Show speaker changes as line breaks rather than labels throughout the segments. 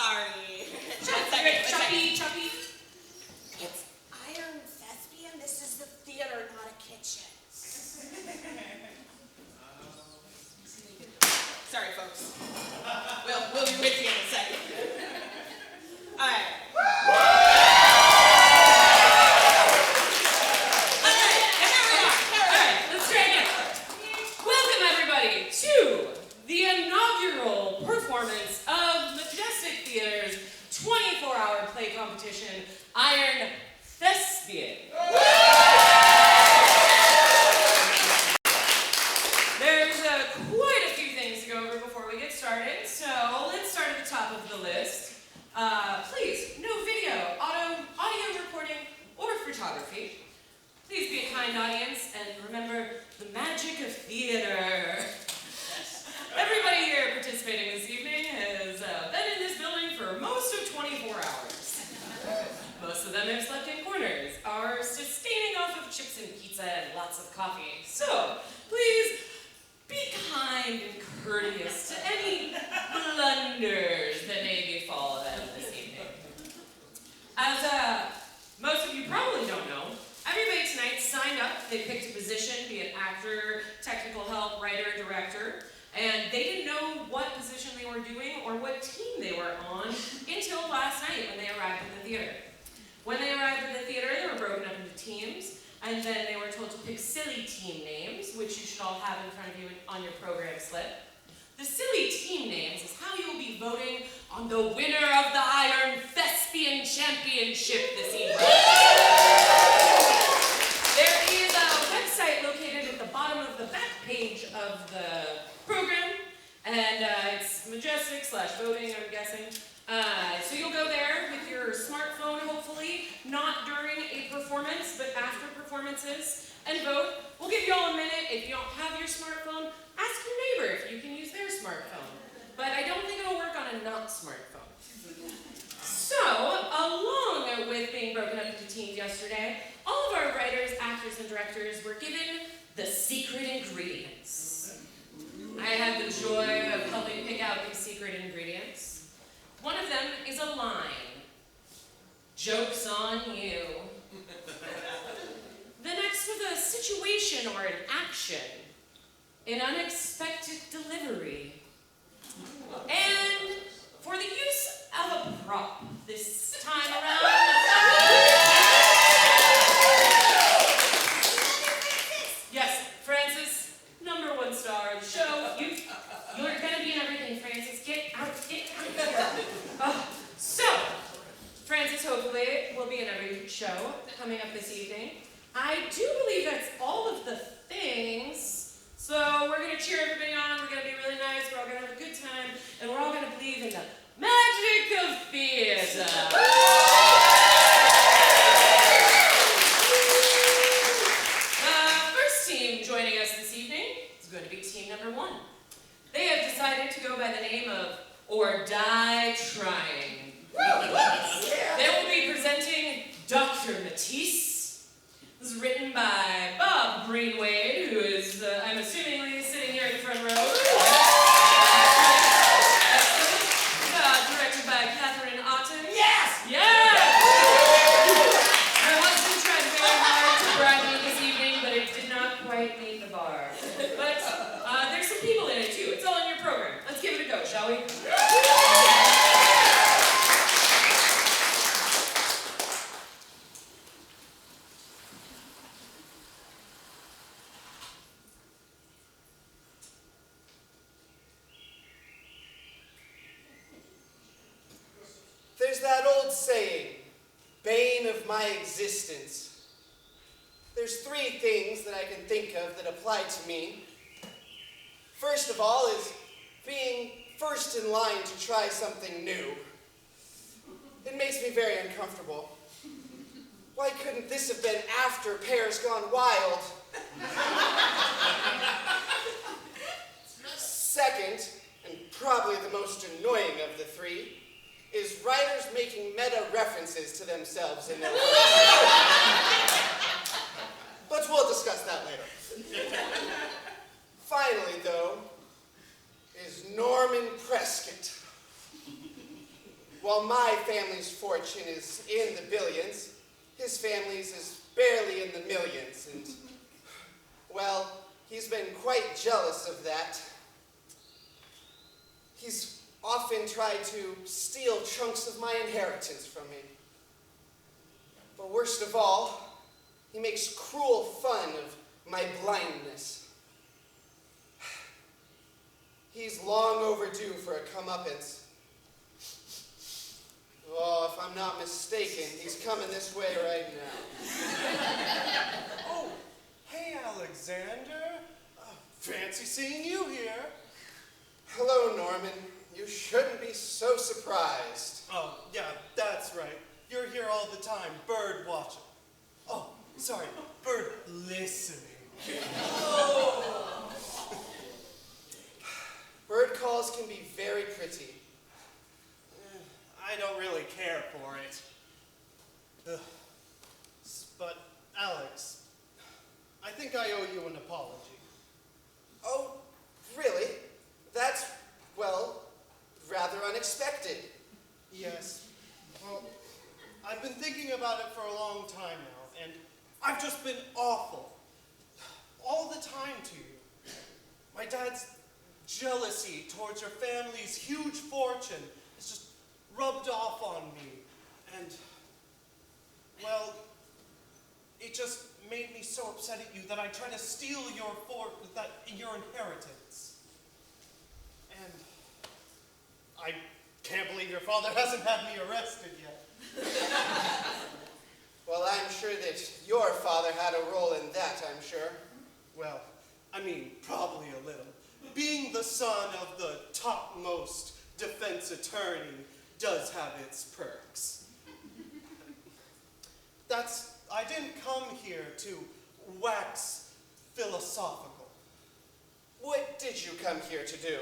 sorry.
Chucky.
It's Iron Thespian. This is the theater, not a kitchen. Sorry, folks. We'll be with you in a second. All right.
The inaugural performance of Majestic Theatre's 24-hour play competition, Iron Thespian. There's quite a few things to go over before we get started, so let's start at the top of the list. Please, no video, audio recording, or photography. Please be a kind audience, and remember the magic of theater. Everybody here participating this evening has been in this building for most of 24 hours. Most of them have slept in corners, are sustaining off of chips and pizza and lots of coffee. So, please be kind and courteous to any blunders that may befall them this evening. As most of you probably don't know, everybody tonight signed up. They picked a position, be it actor, technical help, writer, director. And they didn't know what position they were doing or what team they were on until last night when they arrived at the theater. When they arrived at the theater, they were broken up into teams, and then they were told to pick silly team names, which you should all have in front of you on your program slip. The silly team names is how you will be voting on the winner of the Iron Thespian Championship this evening. There is a website located at the bottom of the back page of the program, and it's Majestic/voting, I'm guessing. So you'll go there with your smartphone, hopefully, not during a performance, but after performances, and vote. We'll give you all a minute. If you don't have your smartphone, ask your neighbor if you can use their smartphone. But I don't think it'll work on a not smartphone. So, along with being broken up into teams yesterday, all of our writers, actors, and directors were given the secret ingredients. I had the joy of helping pick out these secret ingredients. One of them is a line. Joke's on you. The next was a situation or an action. An unexpected delivery. And for the use of a prop this time around. Yes, Francis, #1 star of the show. You're gonna be in everything, Francis. Get out here. So, Francis hopefully will be in every show coming up this evening. I do believe that's all of the things. So we're gonna cheer everybody on. We're gonna be really nice. We're all gonna have a good time, and we're all gonna believe in the magic of theater. First team joining us this evening is going to be team #1. They have decided to go by the name of Or Die Trying. They will be presenting Dr. Matisse. This is written by Bob Greenwade, who is, I'm assuming, sitting here in the front row. Directed by Katherine, Otten. Yes! Yes! Her husband tried very hard to bribe me this evening, but it did not quite meet the bar. But there's some people in it, too. It's all in your program. Let's give it a go, shall we?
There's that old saying, bane of my existence. There's 3 things that I can think of that apply to me. First of all is being first in line to try something new. It makes me very uncomfortable. Why couldn't this have been after Pears gone wild? Second, and probably the most annoying of the 3, is writers making meta-references to themselves in their works. But we'll discuss that later. Finally, though, is Norman Prescott. while my family's fortune is in the billions, his family's is barely in the millions, and, well, he's been quite jealous of that. He's often tried to steal chunks of my inheritance from me. But worst of all, he makes cruel fun of my blindness. He's long overdue for a comeuppance. Oh, if I'm not mistaken, he's coming this way right now.
Oh, hey, Alexander. Fancy seeing you here.
Hello, Norman. You shouldn't be so surprised.
Oh, yeah, that's right. You're here all the time, bird watching. Oh, sorry, bird listening.
Bird calls can be very pretty.
I don't really care for it. Ugh. But, Alex, I think I owe you an apology.
Oh, really? That's, well, rather unexpected.
Yes. Well, I've been thinking about it for a long time now, and I've just been awful. All the time to you. My dad's jealousy towards your family's huge fortune has just rubbed off on me, and, well, it just made me so upset at you that I tried to steal your inheritance. And I can't believe your father hasn't had me arrested yet.
Well, I'm sure that your father had a role in that, I'm sure.
Well, I mean, probably a little. Being the son of the topmost defense attorney does have its perks. I didn't come here to wax philosophical.
What did you come here to do?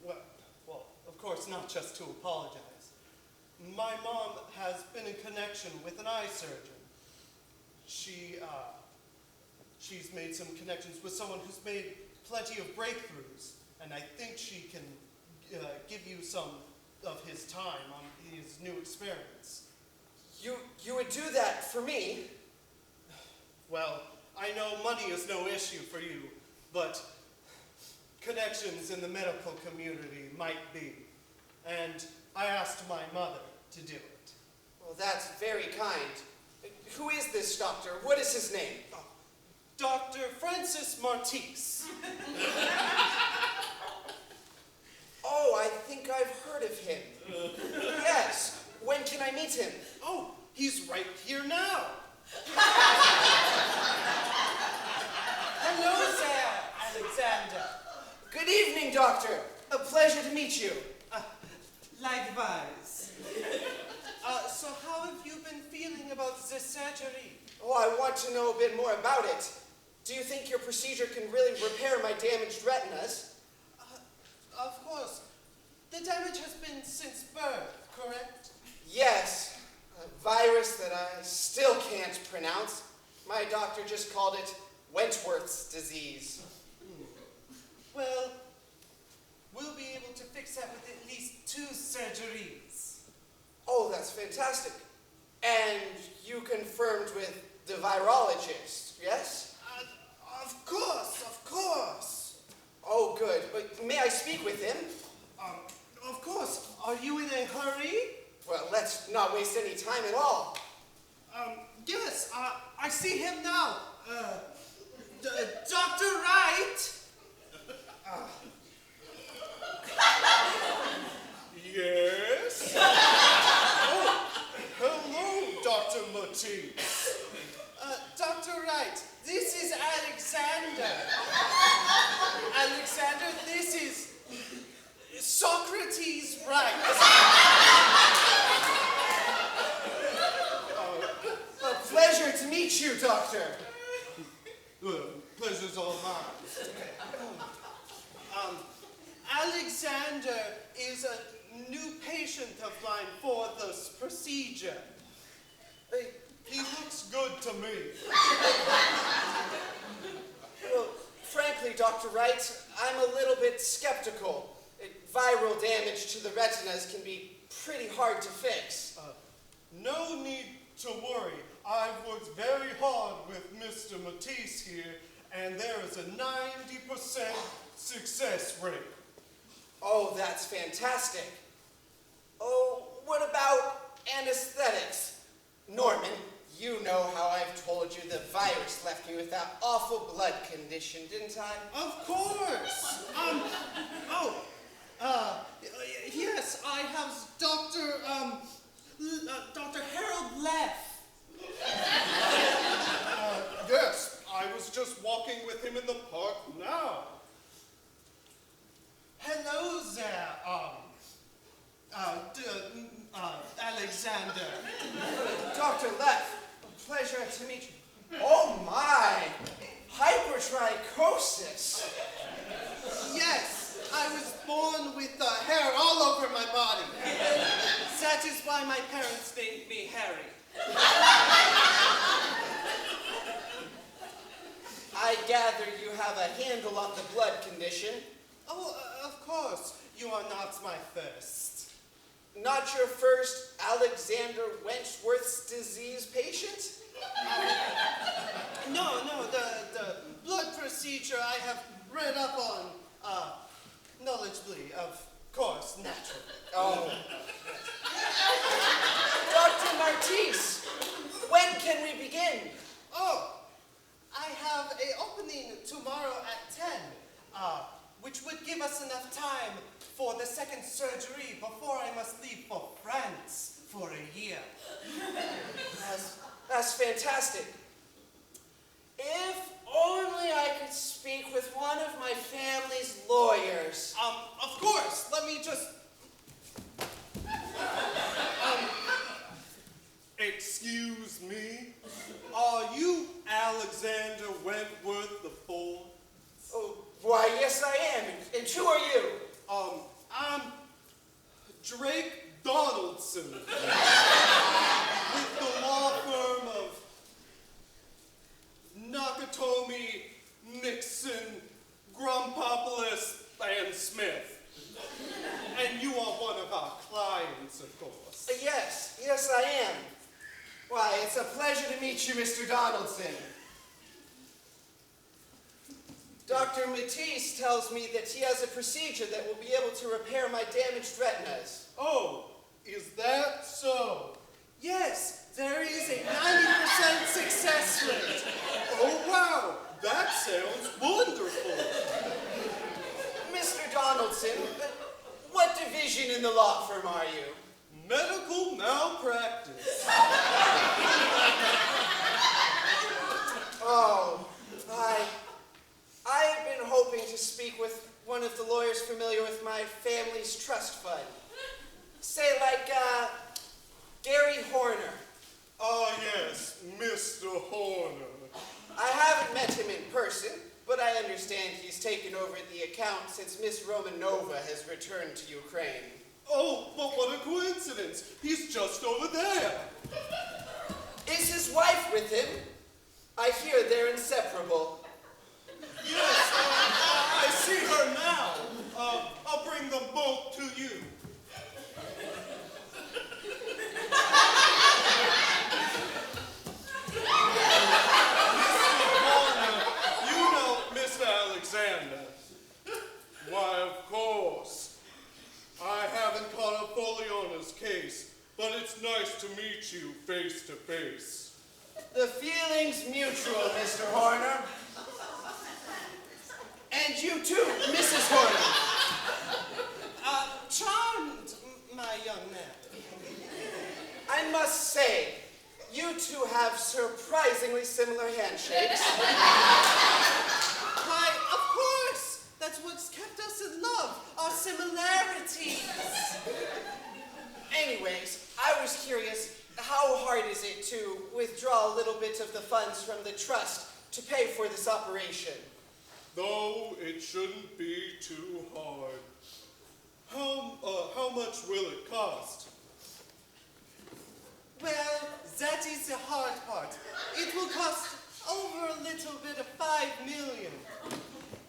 Well, of course, not just to apologize. My mom has been in connection with an eye surgeon. She's made some connections with someone who's made plenty of breakthroughs, and I think she can give you some of his time on his new experiments.
You would do that for me?
Well, I know money is no issue for you, but connections in the medical community might be. And I asked my mother to do it.
Well, that's very kind. Who is this doctor? What is his name?
Dr. Francis Matisse.
Oh, I think I've heard of him. Yes. When can I meet him?
Oh, he's right here now.
Hello there, Alexander.
Good evening, doctor. A pleasure to meet you.
Likewise.
So how have you been feeling about the surgery?
Oh, I want to know a bit more about it. Do you think your procedure can really repair my damaged retinas?
Of course. The damage has been since birth, correct?
Yes. A virus that I still can't pronounce. My doctor just called it Wentworth's disease.
Well, we'll be able to fix that with at least 2 surgeries.
Oh, that's fantastic. And you confirmed with the virologist, yes?
Of course.
Oh, good. But may I speak with him?
Of course. Are you in a hurry?
Well, let's not waste any time at all.
Yes, I see him now. Dr. Wright? Yes? Oh, hello, Dr. Matisse. Dr. Wright, this is Alexander. Alexander, this is Socrates Wright.
A pleasure to meet you, doctor.
Pleasure's all mine. Alexander is a new patient of mine for this procedure. He looks good to me.
Well, frankly, Dr. Wright, I'm a little bit skeptical. viral damage to the retinas can be pretty hard to fix.
No need to worry. I've worked very hard with Mr. Matisse here, and there is a 90% success rate.
Oh, that's fantastic. Oh, what about anesthetics? Norman, you know how I've told you the virus left me with that awful blood condition, didn't I?
Of course. Yes, I have Dr. Harold Leff. Yes, I was just walking with him in the park now. Hello there, Alexander.
Dr. Leff, pleasure to meet you. Oh my, hypertrichosis.
Yes, I was born with hair all over my body. That is why my parents named me Harry.
I gather you have a handle on the blood condition.
Oh, of course. You are not my first.
Not your first Alexander Wentworth's disease patient?
No, the blood procedure I have read up on, knowledgeably, of course, naturally.
Oh. Dr. Matisse, when can we begin?
Oh, I have an opening tomorrow at 10, which would give us enough time for the second surgery before I must leave for France for a year.
That's fantastic. If only I could speak with one of my family's lawyers.
Of course, let me just... Excuse me? Are you Alexander Wentworth the Fourth?
Oh, why, yes I am. And who are you?
I'm Drake Donaldson. With the law firm of Nakatomi, Nixon, Grumpopoulos, and Smith. And you are one of our clients, of course.
Yes I am. Why, it's a pleasure to meet you, Mr. Donaldson. Dr. Matisse tells me that he has a procedure that will be able to repair my damaged retinas.
Oh, is that so? Yes, there is a 90% success rate. Oh, wow, that sounds wonderful.
Mr. Donaldson, what division in the law firm are you?
Medical malpractice.
Oh, I have been hoping to speak with one of the lawyers familiar with my family's trust fund. Say like, Gary Horner.
Ah, yes, Mr. Horner.
I haven't met him in person, but I understand he's taken over the account since Miss Romanova has returned to Ukraine.
Oh, but what a coincidence. He's just over there.
Is his wife with him? I hear they're inseparable.
Yes, I see her now. I'll bring them both to you. Mr. Horner, you know Mr. Alexander. Why, of course. I haven't caught up fully on his case, but it's nice to meet you face to face.
The feeling's mutual, Mr. Horner. And you too, Mrs. Horner.
Charmed, my young man.
I must say, you two have surprisingly similar handshakes.
Why, of course! That's what's kept us in love, our similarities.
Anyways, I was curious, how hard is it to withdraw a little bit of the funds from the trust to pay for this operation?
Though it shouldn't be too hard. How much will it cost? Well, that is the hard part. It will cost over a little bit of $5 million.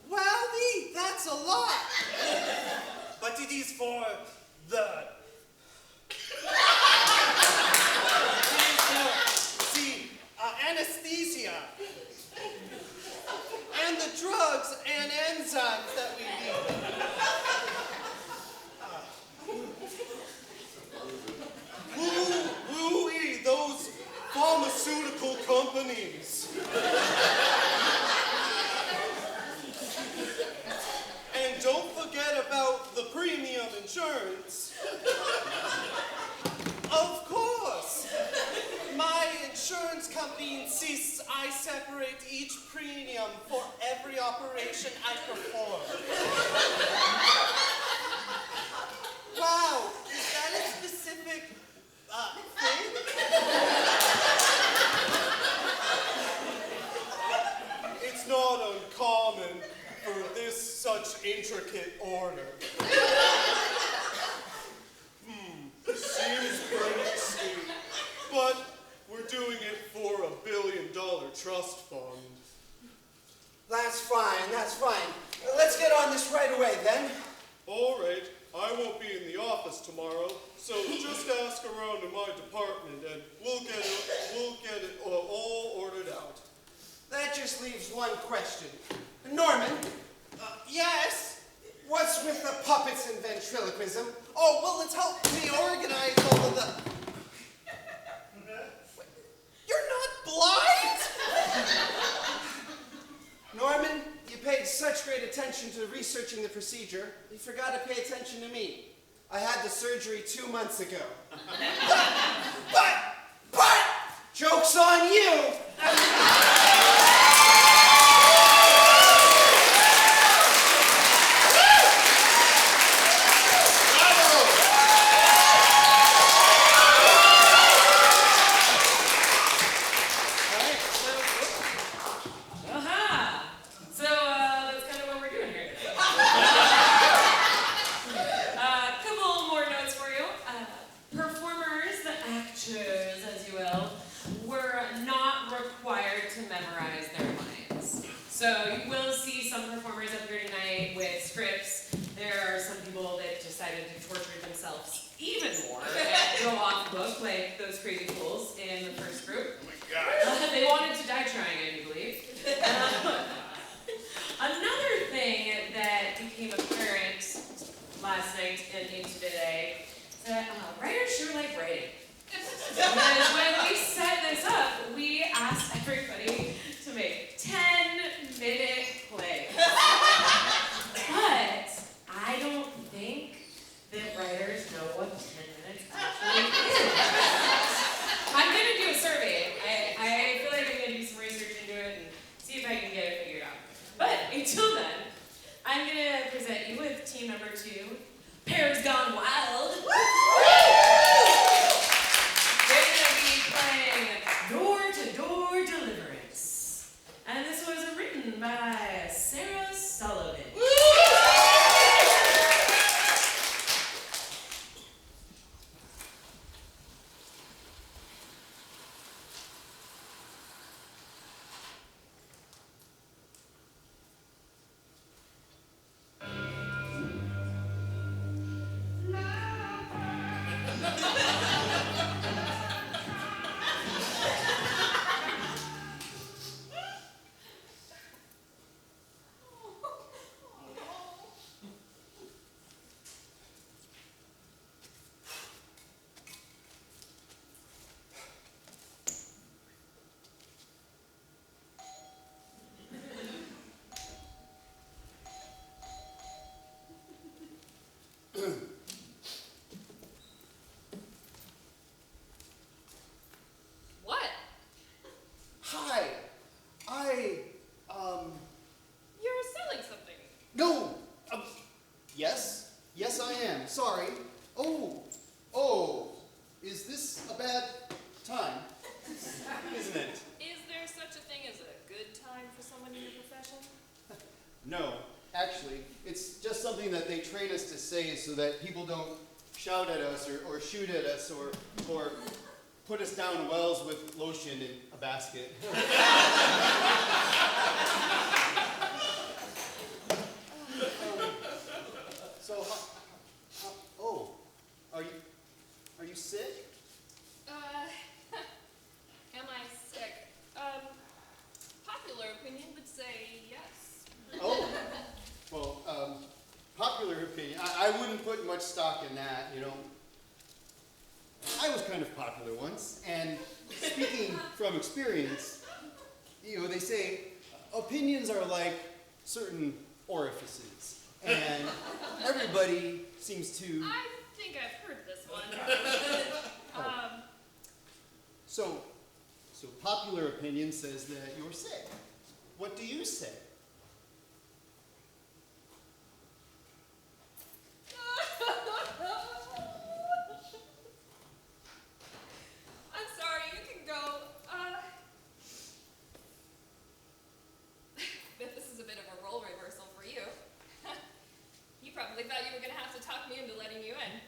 Wowee, that's a lot. but it is for the... anesthesia. And the drugs and enzymes that we need. Woo-wee, those pharmaceutical companies. And don't forget about the premium insurance. Of course. My insurance company insists I separate each premium for every operation I perform. Wow, is that a specific thing? It's not uncommon for this such intricate order. Seems pretty sweet, but we're doing it for $1 billion trust fund.
That's fine. Let's get on this right away, then.
All right, I won't be in the office tomorrow, so just ask around in my department and we'll get it all ordered out.
That just leaves one question. Norman?
Yes?
What's with the puppets and ventriloquism?
Oh, well, it's helped me organize all of the... You're not blind?
Norman, you paid such great attention to researching the procedure, you forgot to pay attention to me. I had the surgery 2 months ago. But, joke's on you!
Pears gone wild. They're going to be playing Door-to-Door Deliverance. And this was written by Sullivan.
Sorry. Is this a bad time? Isn't it?
Is there such a thing as a good time for someone in your profession?
No, actually, it's just something that they train us to say so that people don't shout at us or shoot at us or put us down wells with lotion in a basket. stock in that, you know. I was kind of popular once, and speaking from experience, you know, they say opinions are like certain orifices, and everybody seems to...
I think I've heard this one.
So popular opinion says that you're sick. What do you say?
I'm sorry, you can go. Bet this is a bit of a role reversal for you. You probably thought you were going to have to talk me into letting you in.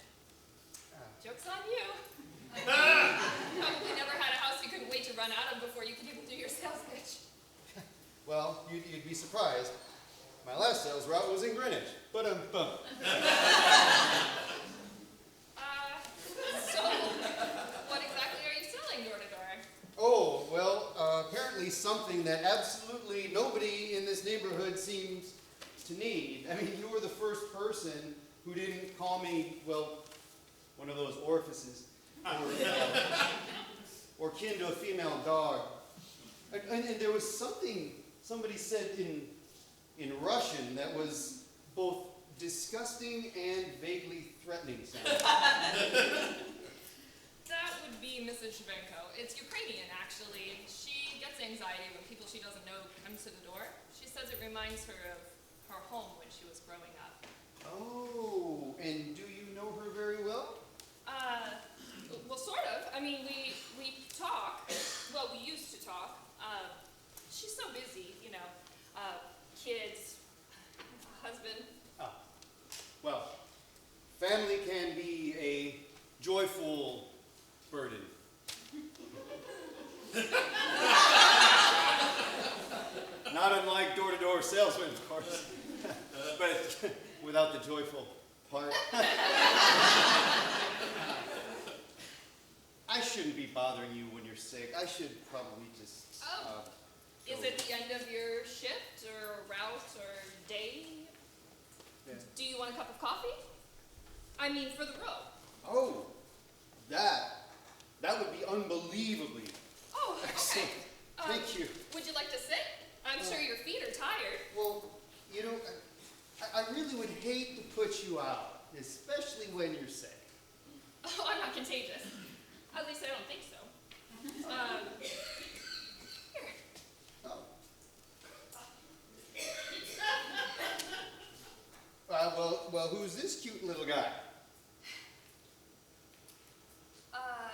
Joke's on you. Probably never had a house you couldn't wait to run out of before you could even do your sales pitch.
Well, you'd be surprised. My last sales route was in Greenwich. But bum.
So, what exactly are you selling door to door?
Oh, well, apparently something that absolutely nobody in this neighborhood seems to need. I mean, you were the first person who didn't call me, well, one of those orifices, or kin to a female dog. And there was something somebody said in Russian that was both disgusting and vaguely threatening sounding.
That would be Mrs. Shvenko. It's Ukrainian, actually. She gets anxiety when people she doesn't know come to the door. She says it reminds her of her home when she was growing up.
Oh, and do you know her very well?
Well, sort of. I mean, we talk. Well, we used to talk. She's so busy, you know. Kids, husband.
Ah, well, family can be a joyful burden. Not unlike door-to-door salesmen, of course, but without the joyful part. I shouldn't be bothering you when you're sick. I should probably just...
Is it the end of your shift, or route, or day?
Yeah.
Do you want a cup of coffee? I mean, for the road.
Oh, that would be unbelievably
Oh,
excellent.
okay.
Thank you.
Would you like to sit? I'm sure your feet are tired.
Well, you know, I really would hate to put you out, especially when you're sick.
Oh, I'm not contagious. At least I don't think so. Here.
Oh. Well, who's this cute little guy?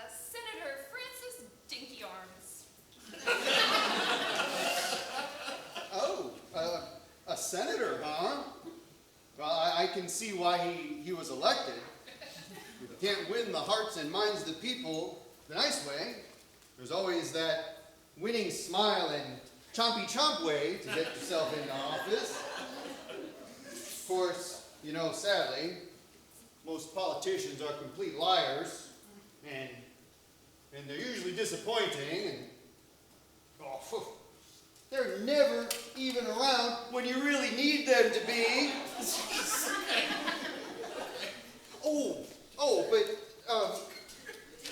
Senator Francis Dinky Arms.
Oh, a senator, huh? Well, I can see why he was elected. If you can't win the hearts and minds of the people the nice way, there's always that winning smile and chompy chomp way to get yourself into office. Of course, you know, sadly, most politicians are complete liars, and they're usually disappointing, and they're never even around when you really need them to be.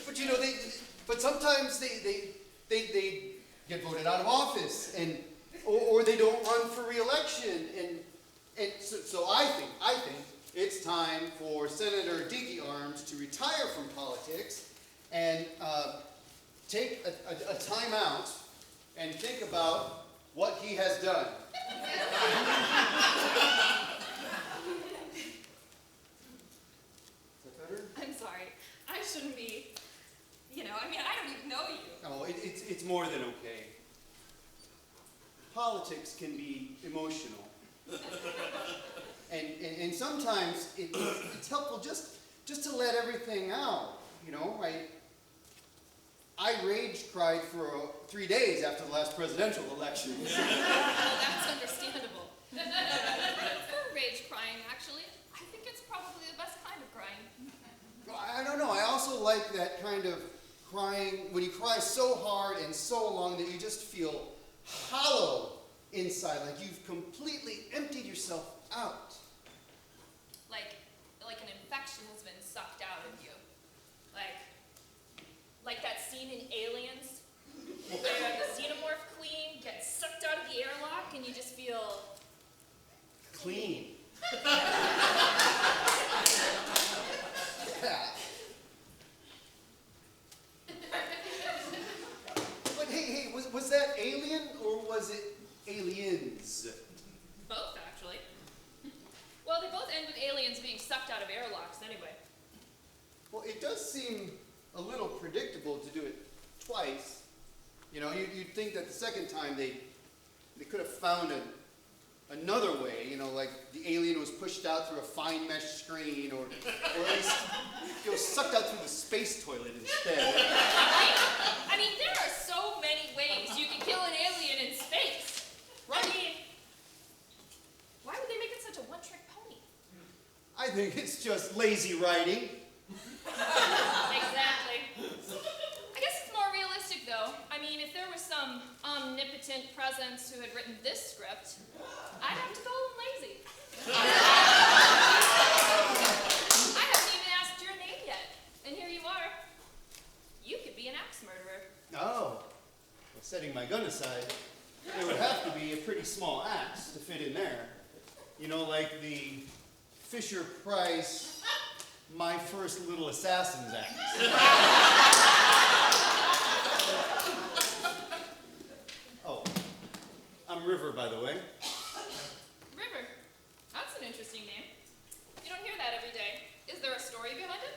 But you know, but sometimes they get voted out of office, or they don't run for re-election, and so I think it's time for Senator Dinky Arms to retire from politics and take a time out and think about what he has done. Is that better?
I'm sorry. I shouldn't be, I don't even know you.
Oh, it's more than okay. Politics can be emotional. And sometimes it's helpful just to let everything out, you know. I rage cried for 3 days after the last presidential election.
Well, that's understandable. For rage crying, actually, I think it's probably the best kind of crying.
I don't know. I also like that kind of crying when you cry so hard and so long that you just feel hollow inside, like you've completely emptied yourself out.
Like an infection has
talks anyway.
Well, it does seem a little predictable to do it twice. You know, you'd think that the second time they could have found another way, you know, like the alien was pushed out through a fine mesh screen, or at least it was sucked out through the space toilet instead.
I mean, there are so many ways you can kill an alien in space.
Right.
I mean, why would they make it such a one-trick pony?
I think it's just lazy writing.
Exactly. I guess it's more realistic, though. I mean, if there was some omnipotent presence who had written this script, I'd have to call him lazy. I haven't even asked your name yet, and here you are. You could be an axe murderer.
Oh, well, setting my gun aside, there would have to be a pretty small axe to fit in there. You know, like the Fisher-Price My First Little Assassin's axe. Oh, I'm River, by the way.
River. That's an interesting name. You don't hear that every day. Is there a story behind it?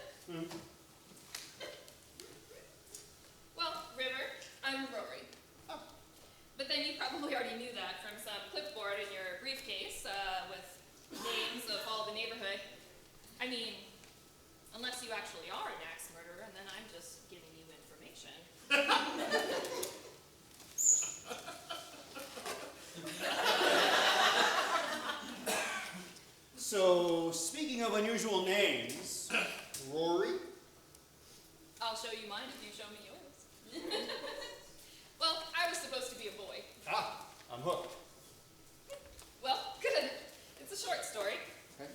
Well, River, I'm Rory.
Oh.
But then you probably already knew that from some clipboard in your briefcase with names of all the neighborhood. I mean, unless you actually are an axe murderer, and then I'm just giving you information.
So, speaking of unusual names, Rory?
I'll show you mine if you show me yours. Well, I was supposed to be a boy.
Ah, I'm hooked.
Well, good. It's a short story.
Okay.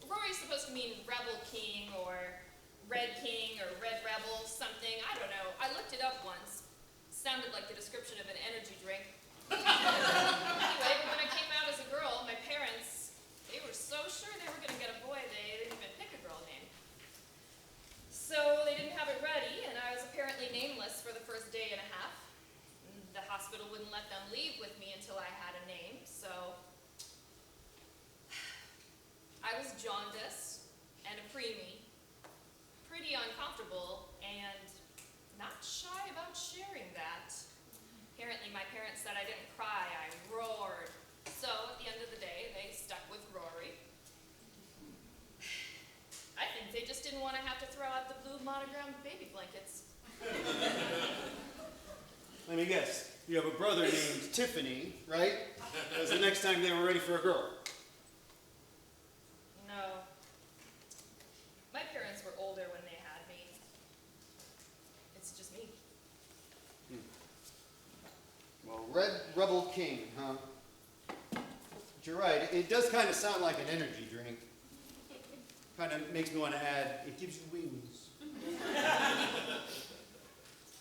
Rory's supposed to mean Rebel King or Red King or Red Rebel, something. I don't know. I looked it up once. Sounded like the description of an energy drink. Anyway, when I came out as a girl, my parents, they were so sure they were going to get a boy, they didn't even pick a girl name. So they didn't have it ready, and I was apparently nameless for the first day and a half. The hospital wouldn't let them leave with me until I had a name, so I was jaundiced and a preemie, pretty uncomfortable, and not shy about sharing that. Apparently my parents said I didn't cry, I roared. So at the end of the day, they stuck with Rory. I think they just didn't want to have to throw out the blue monogrammed baby blankets.
Let me guess. You have a brother named Tiffany, right? That was the next time they were ready for a girl.
No. My parents were older when they had me. It's just me.
Well, Red Rebel King, huh? But you're right. It does kind of sound like an energy drink. Kind of makes me want to add, it gives you wings.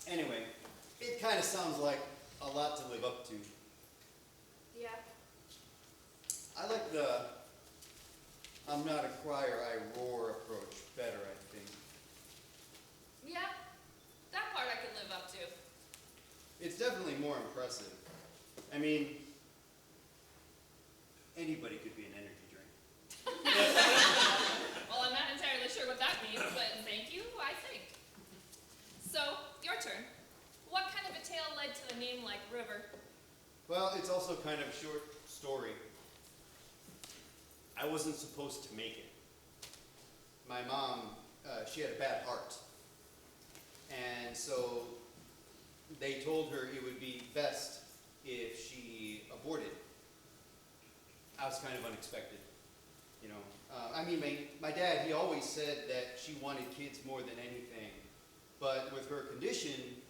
Anyway, it kind of sounds like a lot to live up to.
Yeah.
I like the I'm not a crier, I roar approach better, I think.
Yeah. That part I could live up to.
It's definitely more impressive. I mean, anybody could be an energy drink.
Well, I'm not entirely sure what that means, but thank you, I think. So, your turn. What kind of a tale led to a name like River?
Well, it's also kind of a short story. I wasn't supposed to make it. My mom, she had a bad heart. And so they told her it would be best if she aborted. I was kind of unexpected, you know. I mean, my dad, he always said that she wanted kids more than anything. But with her condition,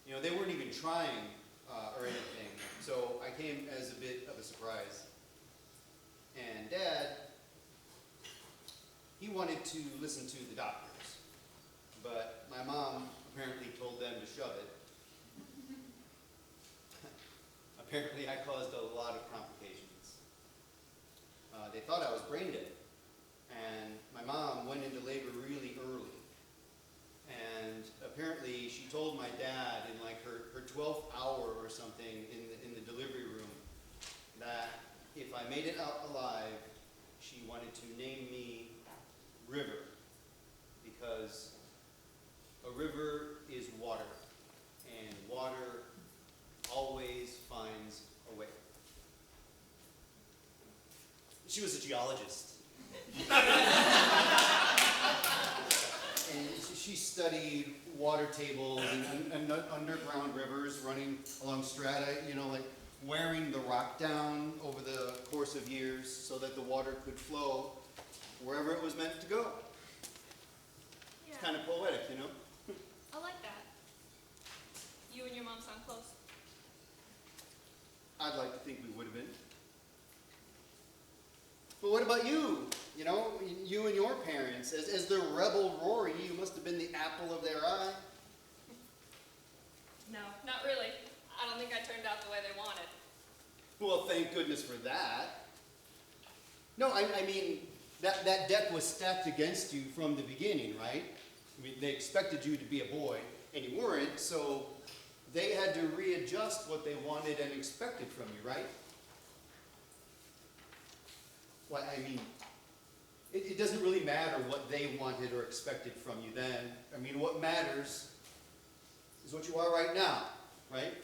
you know, they weren't even trying or anything. So I came as a bit of a surprise. And Dad, he wanted to listen to the doctors. But my mom apparently told them to shove it. Apparently I caused a lot of complications. They thought I was brain dead. And my mom went into labor really early. And apparently she told my dad in like her 12th hour or something in the delivery room that if I made it out alive, She was a geologist. And she studied water tables and underground rivers running along strata, you know, like wearing the rock down over the course of years so that the water could flow wherever it was meant to go.
Yeah.
It's kind of poetic, you know?
I like that. You and your mom sound close.
I'd like to think we would have been. But what about you? You know, you and your parents. As the rebel Rory, you must have been the apple of their eye.
No, not really. I don't think I turned out the way they wanted.
Well, thank goodness for that. No, I mean, that deck was stacked against you from the beginning, right? I mean, they expected you to be a boy, and you weren't, so they had to readjust what they wanted and expected from you, right? Well, I mean, it doesn't really matter what they wanted or expected from you then. I mean, what matters is what you are right now, right?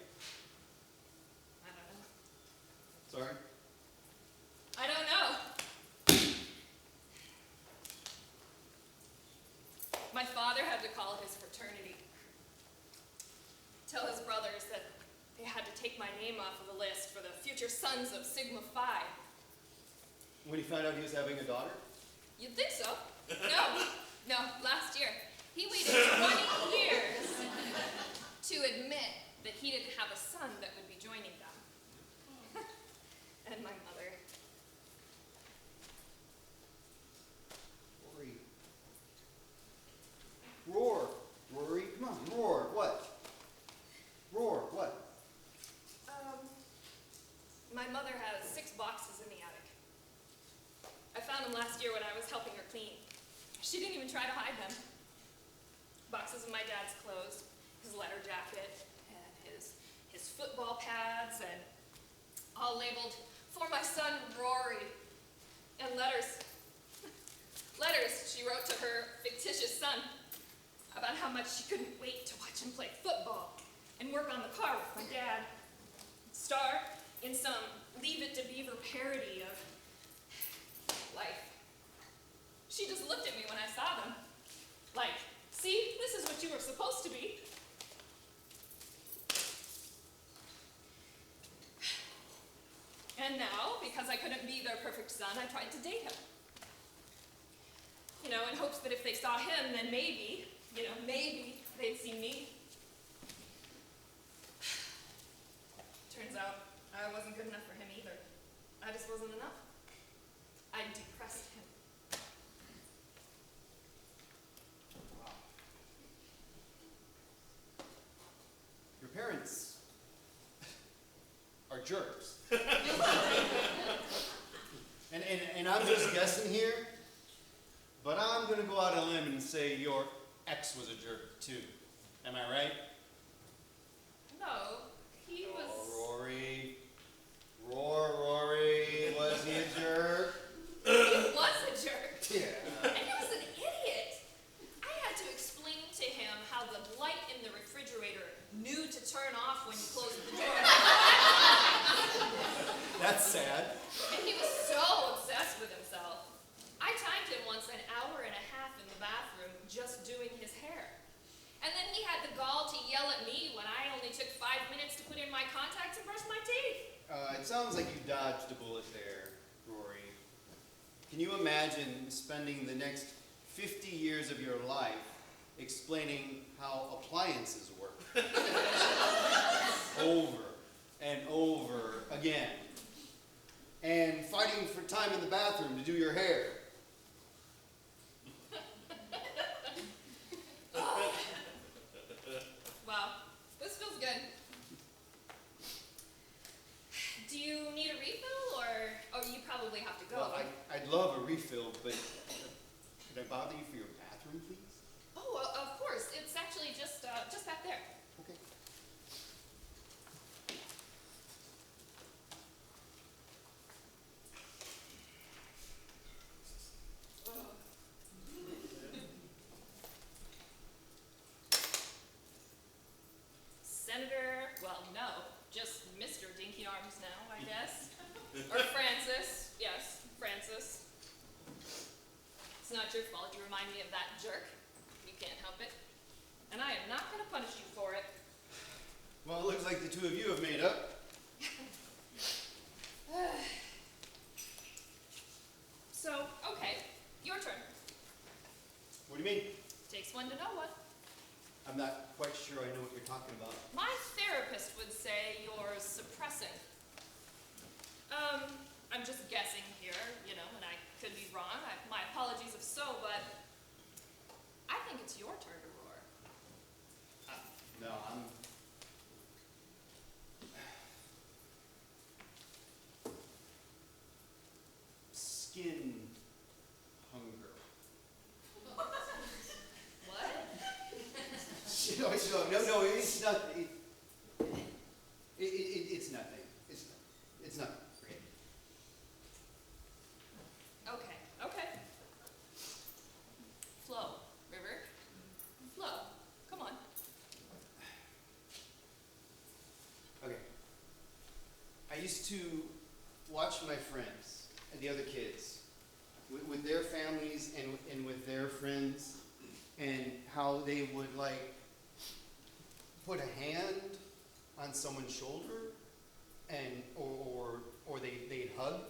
I don't know.
Sorry?
I don't know. My father had to call his fraternity. Tell his brothers that they had to take my name off of the list for the future sons of Sigma Phi.
When he found out he was having a daughter?
You'd think so. No, last year. He waited 20 years to admit that he didn't have a son that would be joining them. And my mother.
Rory. Roar. Rory, come on, roar. What? Roar, what?
My mother has 6 boxes in the attic. I found them last year when I was helping her clean. She didn't even try to hide them. Boxes of my dad's clothes, his letter jacket, and his football pads, and all labeled, "For my son, Rory." And letters. Letters she wrote to her fictitious son about how much she couldn't wait to watch him play football and work on the car with my dad. Star in some Leave It to Beaver parody of life. She just looked at me when I saw them. Like, see, this is what you were supposed to be. And now, because I couldn't be their perfect son, I tried to date him. You know, in hopes that if they saw him, then maybe, maybe they'd see me. Turns out, I wasn't good enough for him either. I just wasn't enough. I depressed him.
Wow. Your parents are jerks. and I'm just guessing here, but I'm going to go out on a limb and say your ex was a jerk too. Am I right?
No, he was...
Oh, Rory. Rory, was he a jerk?
He was a jerk.
Yeah.
And he was an idiot. I had to explain to him how the light in the refrigerator knew to turn off when you closed the door.
That's sad.
And he was so obsessed with himself. I timed him once an hour and a half in the bathroom just doing his hair. And then he had the gall to yell at me when I only took 5 minutes to put in my contacts and brush my teeth.
It sounds like you dodged a bullet there, Rory. Can you imagine spending the next 50 years of your life explaining how appliances work? Over and over again. And fighting for time in the bathroom to do your hair.
Wow, this feels good. Do you need a refill, or you probably have to go?
Well, I'd love a refill, but could I bother you for your bathroom, please?
Oh, of course. It's actually just back there.
Okay.
Senator, well, no, just Mr. Dinky Arms now, I guess. Or Francis, yes, Francis. not your fault. You remind me of that jerk. You can't help it. And I am not going to punish you for it.
Well, it looks like the two of you have made up.
So, okay, your turn.
What do you mean?
Takes one to know one.
I'm not quite sure I know what you're talking about.
My therapist would say you're suppressing. I'm just guessing here, you know, and I could be wrong. My apologies if so, but I think it's your turn to roar.
No, I'm... Skin hunger.
What?
No, it's nothing. It's nothing. It's nothing.
Okay. Flow, River. Flow. Come on.
Okay. I used to watch my friends and the other kids with their families and with their friends, and how they would like put a hand on someone's shoulder, and or they'd hug,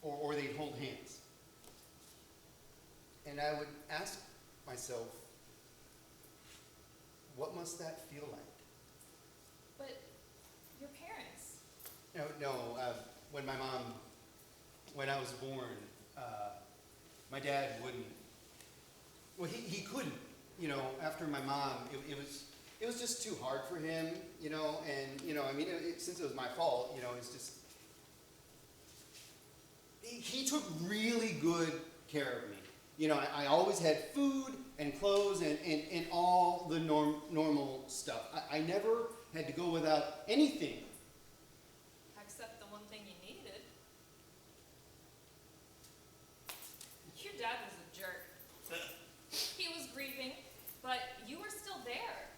or they'd hold hands. And I would ask myself, what must that feel like?
But your parents.
No, when I was born, my dad wouldn't, well, he couldn't, you know, after my mom, it was just too hard for him, you know, and, you know, I mean, since it was my fault, you know, it's just, he took really good care of me. You know, I always had food and clothes and all the normal stuff. I never had to go without anything.
Except the one thing you needed. Your dad was a jerk. He was grieving, but you were still there.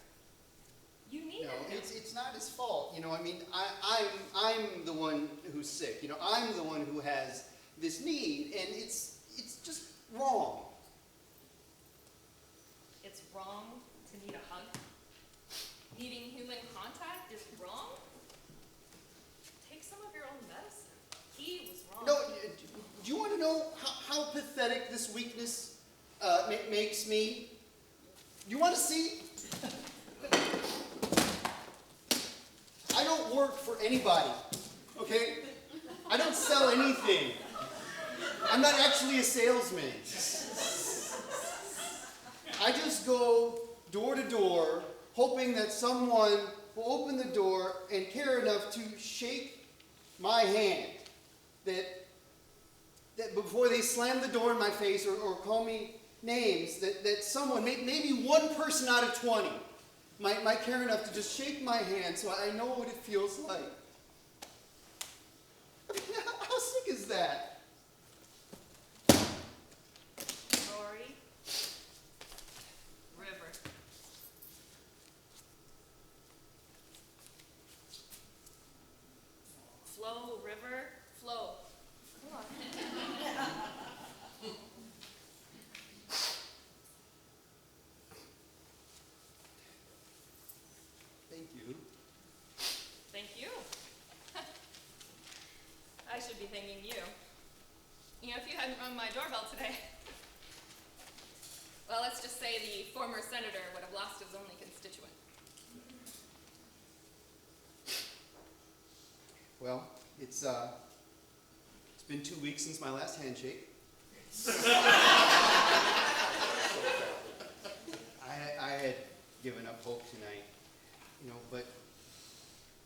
You needed him.
It's not his fault. You know, I mean, I'm the one who's sick. You know, I'm the one who has this need, and it's just wrong.
It's wrong to need a hug. Needing human contact is wrong. Take some of your own medicine. He was wrong.
No, do you want to know how pathetic this weakness makes me? You want to see? I don't work for anybody, okay? I don't sell anything. I'm not actually a salesman. I just go door to door, hoping that someone will open the door and care enough to shake my hand. That before they slam the door in my face or call me names, that someone, maybe one person out of 20, might care enough to just shake my hand so I know what it feels like. I mean, how sick is that?
Rory. River. Flow, River. Flow. Come on.
Thank you.
Thank you. I should be thanking you. You know, if you hadn't rung my doorbell today, well, let's just say the former senator would have lost his only constituent.
Well, it's been 2 weeks since my last handshake. I had given up hope tonight, you know, but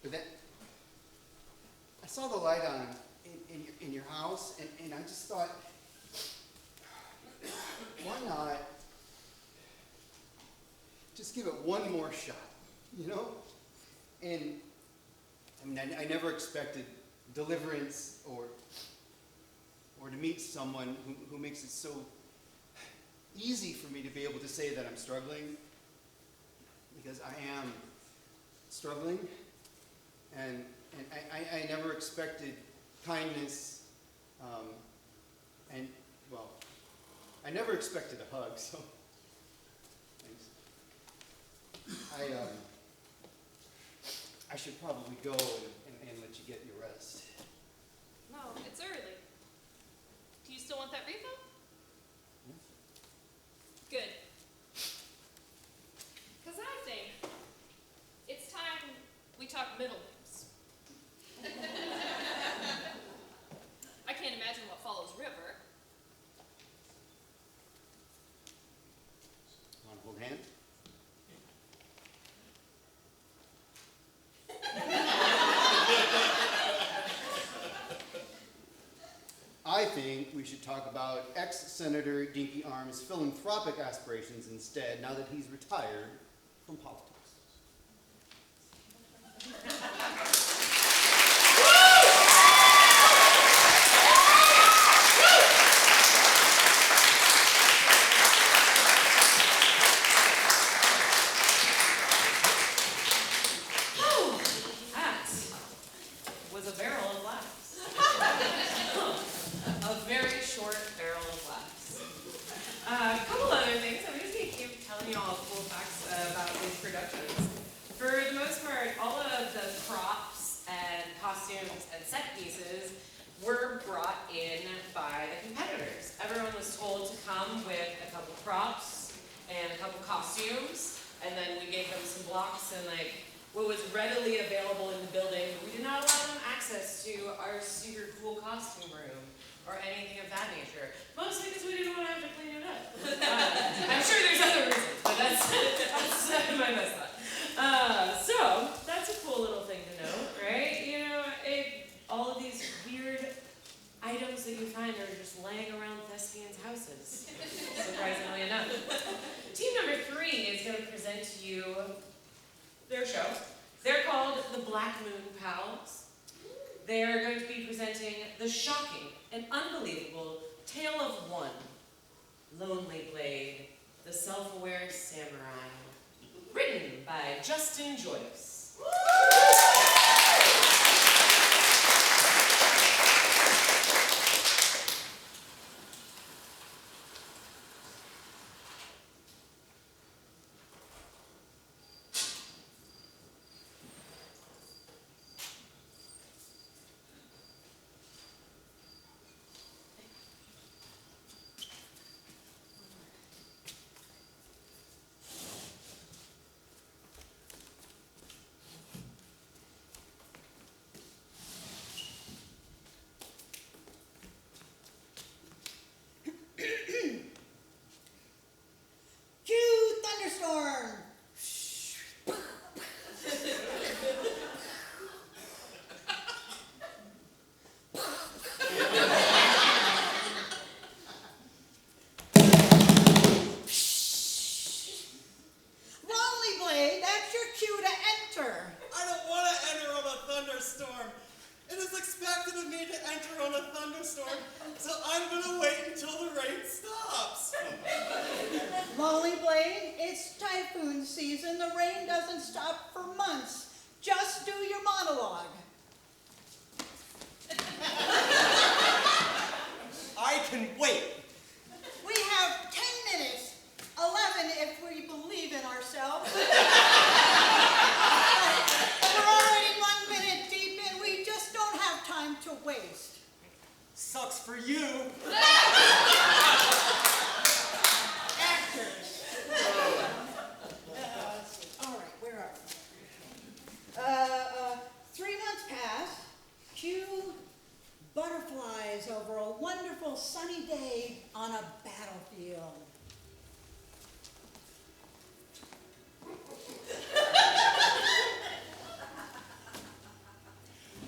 then I saw the light on in your house, and I just thought, why not just give it one more shot, you know? And I mean, I never expected Deliverance or to meet someone who makes it so easy for me to be able to say that I'm struggling, because I am struggling, and I never expected kindness, and well, I never expected a hug, so thanks. I should probably go and let you get your rest.
No, it's early. Do you still want that refill? Good. Because I think it's time we talk middle names. I can't imagine what follows River.
Want to hold hands? I think we should talk about ex-Senator Dinky Arm's philanthropic aspirations instead, now that he's retired from politics.
Surprisingly enough. Team number 3 is going to present to you their show. They're called the Black Moon Pals. They're going to be presenting the shocking and unbelievable tale of one, Lonely Blade, the self-aware samurai. Written by Justin Joyce.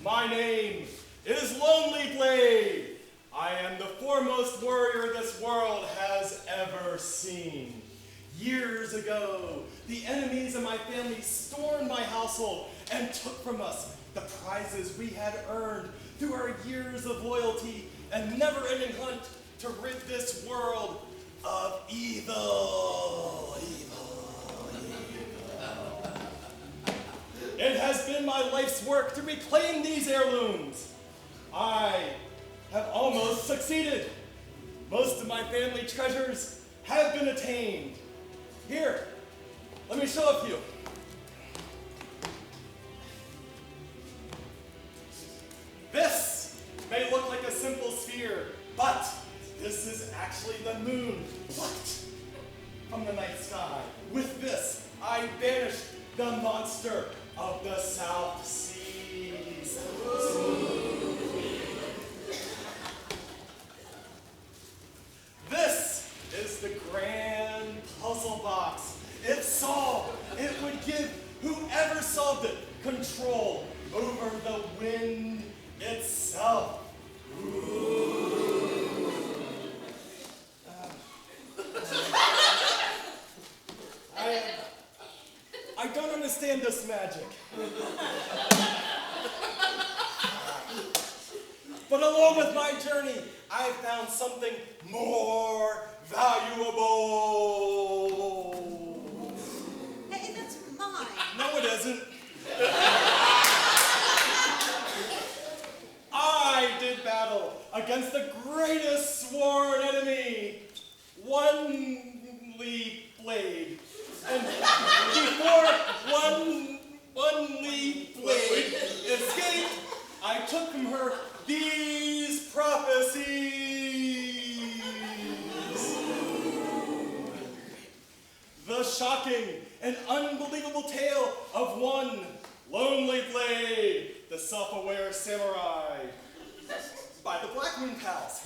My name is Lonely Blade. I am the foremost warrior this world has ever seen. Years ago, the enemies of my family stormed my household and took from us the prizes we had earned through our years of loyalty and never-ending hunt to rid this world of evil. It has been my life's work to reclaim these heirlooms. I have almost succeeded. Most of my family treasures have been attained. Here, let me show a few. This may look like a simple sphere, but this is actually the moon plucked from the night sky. With this, I banished the monster of the South Seas. This is the grand puzzle box. If solved, it would give whoever solved it control over the wind itself. I don't understand this magic. But along with my journey, I found something more valuable.
Hey, that's mine.
No, it isn't. I did battle against the greatest sworn enemy, One-Leaf Blade. And before One-Leaf Blade escaped, I took from her these prophecies. The shocking and unbelievable tale of one lonely blade, the self-aware samurai, by the Black Moon Pals.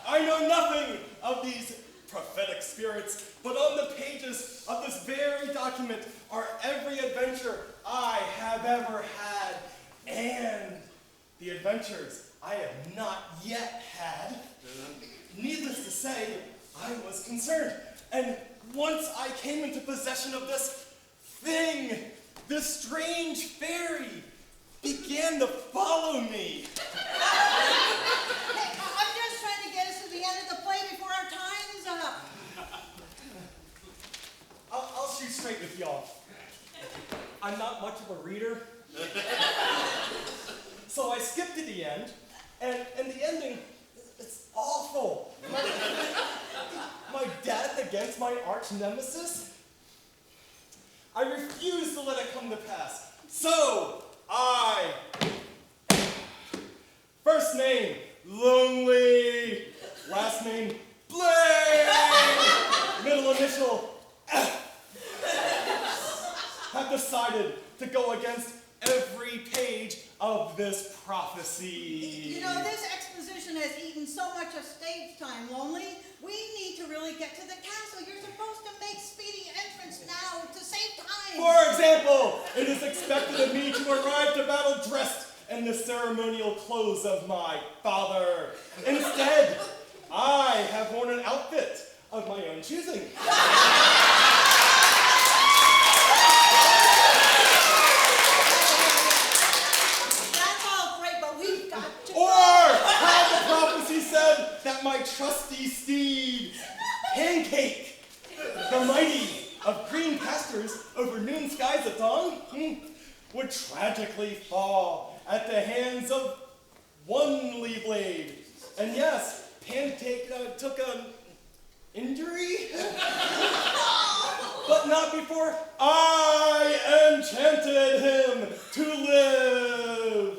I know nothing of these prophetic spirits, but on the pages of this very document are every adventure I have ever had, and the adventures I have not yet had. Needless to say, I was concerned, and once I came into possession of this thing, this strange fairy began to follow me.
Hey, I'm just trying to get us to the end of the play before our time is up.
I'll shoot straight with y'all. I'm not much of a reader. So I skipped to the end, and the ending, it's awful. My death against my arch nemesis? I refuse to let it come to pass. So I, first name, Lonely, last name, Blade, middle initial, F, have decided to go against every page of this prophecy.
You know, this exposition has eaten so much of stage time, Lonely. We need to really get to the castle. You're supposed to make speedy entrance now to save time.
For example, it is expected of me to arrive to battle dressed in the ceremonial clothes of my father. Instead, I have worn an outfit of my own choosing.
That's all great, but we've got to
Or how the prophecy said that my trusty steed, Pancake, the mighty of green pastures over noon skies at dawn, would tragically fall at the hands of One-Leaf Blade. And yes, Pancake took an injury, but not before I enchanted him to live.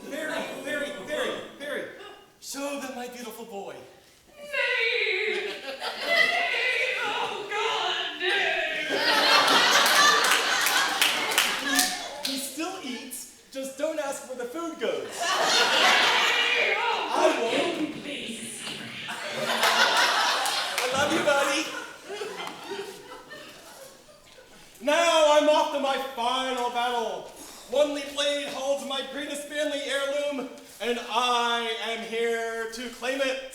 Very, very, very, very. Show them my beautiful boy.
Nay! Nay! Oh, God, nay!
He still eats, just don't ask where the food goes.
Nay! Oh,
I won't.
please.
I love you, buddy. Now I'm off to my final battle. One-Leaf Blade holds my greatest family heirloom, and I am here to claim it.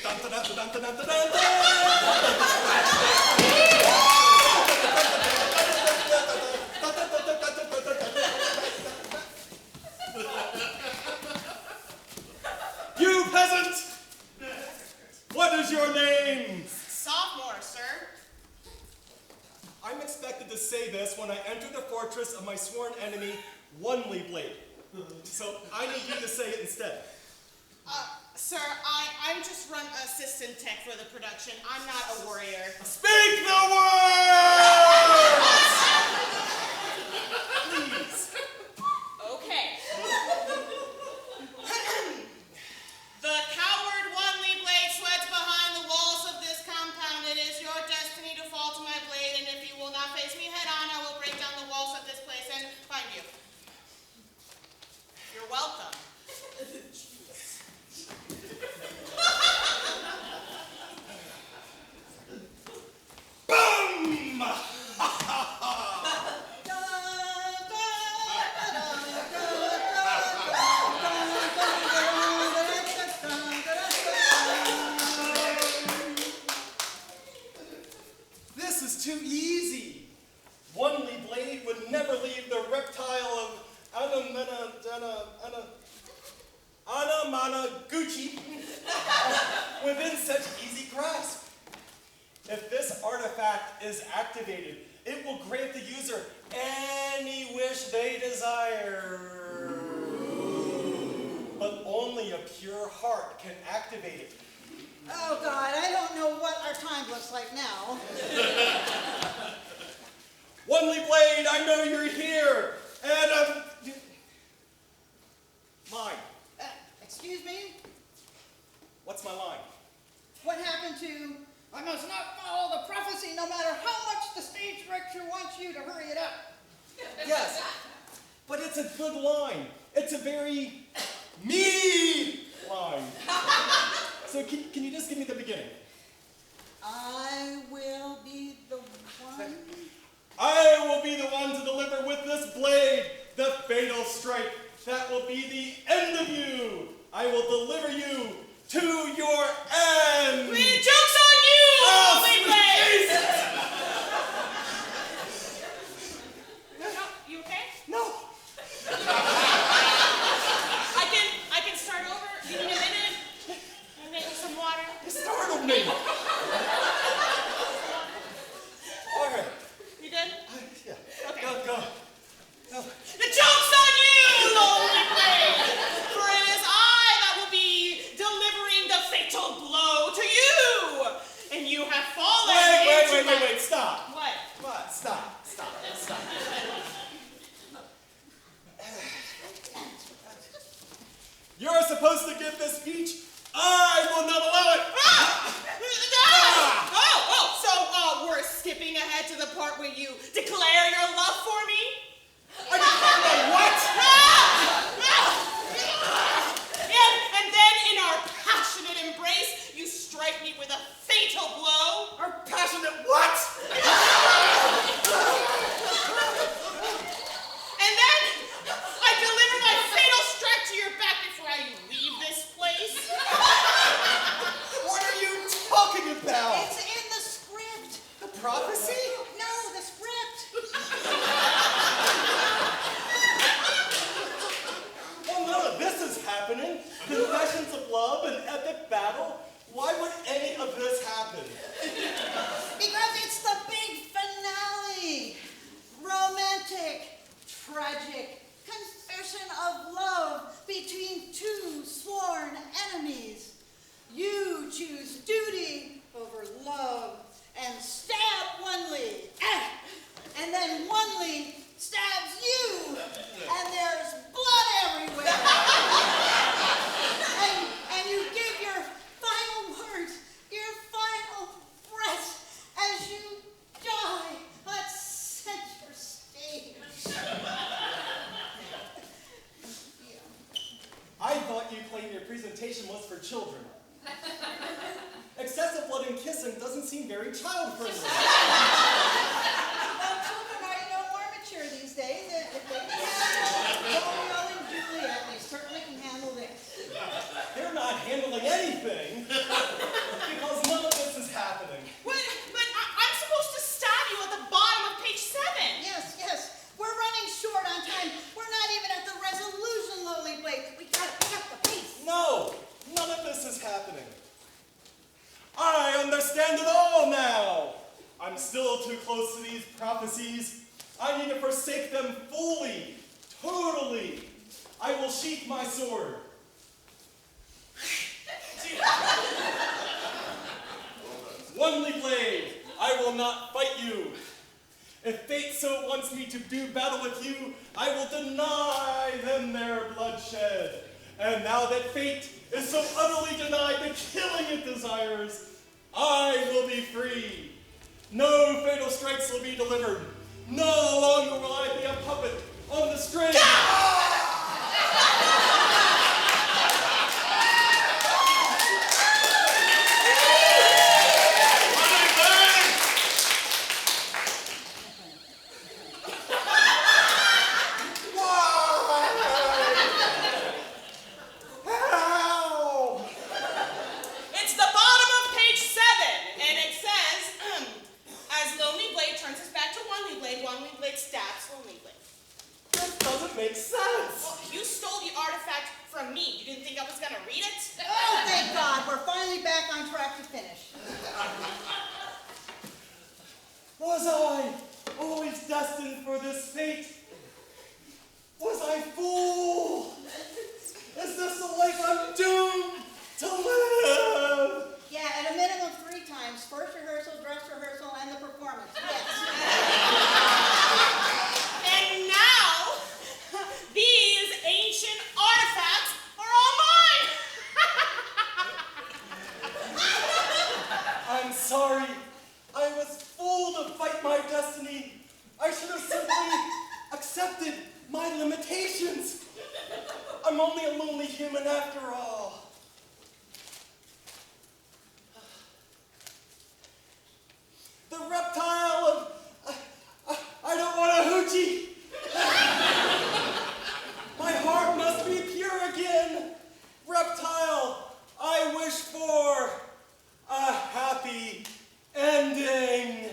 Dun, dun, dun, dun, dun, dun, dun, dun, You peasant! What is your name?
Sophomore, sir.
I'm expected to say this when I enter the fortress of my sworn enemy, One-Leaf Blade. So I need you to say it instead.
Sir, I'm just run assistant tech for the production. I'm not a warrior.
Speak the words! Please.
Okay. The coward Wanley blade sweats behind the walls of this compound. It is your destiny to fall to my blade, and if you will not face me head on, I will break down the walls of this place and find you. You're welcome.
Boom! This is too easy. Wanley Blade would never leave the reptile of Anamanaguchi within such easy grasp. If this artifact is activated, it will grant the user any wish they desire. But only a pure heart can activate it.
Oh God, I don't know what our time looks like now.
Wanley Blade, I know you're here, and line.
Excuse me?
What's my line?
What happened to, I must not follow the prophecy no matter how much the stage director wants you to hurry it up?
Yes, but it's a good line. It's a very me line. So can you just give me the beginning?
I will be the one.
I will be the one to deliver with this blade the fatal strike. That will be the end of you. I will deliver you to your end.
Joke's on you, Wanley Blade! No, you okay?
No.
I can start over. Give me a minute. And maybe some water.
You startled me. All right.
You good?
Yeah.
Okay.
Go.
The joke's on you, Wanley Blade! For it is I that will be delivering the fatal blow to you! And you have fallen
Wait, stop.
What?
What? Stop. You're supposed to give this speech. I will not allow it.
So we're skipping ahead to the part where you declare your love for me?
I declare what?
And then in our passionate embrace, you strike me with a fatal blow.
Our passionate what?
And then I deliver my fatal strike to your back before I leave this place.
What are you talking about?
It's in the script.
The prophecy?
No, the script.
Well, none of this is happening. Confessions of love and epic battle. Why would any of this happen?
Because it's the big finale. Romantic, tragic, confession of love between two sworn enemies. You choose duty over love and stab Wanley. And then Wanley stabs you, and there's blood everywhere. and you give your final words, your final breath as you die on center stage.
I thought you claimed your presentation was for children. Excessive blood and kissing doesn't seem very child-friendly.
Well, children are more mature these days. If they can handle Romeo and Juliet, they certainly can handle this.
They're not handling anything because none of this is happening.
But I'm supposed to stab you at the bottom of page 7.
Yes. We're running short on time. We're not even at the resolution, Lowly Blade. We gotta pick up the pace.
No, none of this is happening. I understand it all now. I'm still too close to these prophecies. I need to forsake them fully, totally, I will sheath my sword. Wanley blade, I will not fight you. If fate so wants me to do battle with you, I will deny them their bloodshed. And now that fate is so utterly denied the killing it desires, I will be free. No fatal strikes will be delivered. No longer will I be a puppet on the string. Was I always destined for this fate? Was I fool? Is this the life I'm doomed to live?
Yeah, at a minimum of 3 times. First rehearsal, dress rehearsal, and the performance. Yes.
And now, these ancient artifacts are all mine!
I'm sorry. I was fooled to fight my destiny. I should have simply accepted my limitations. I'm only a lonely human after all. The reptile of... I don't want a hoochie. My heart must be pure again. Reptile, I wish for a happy ending.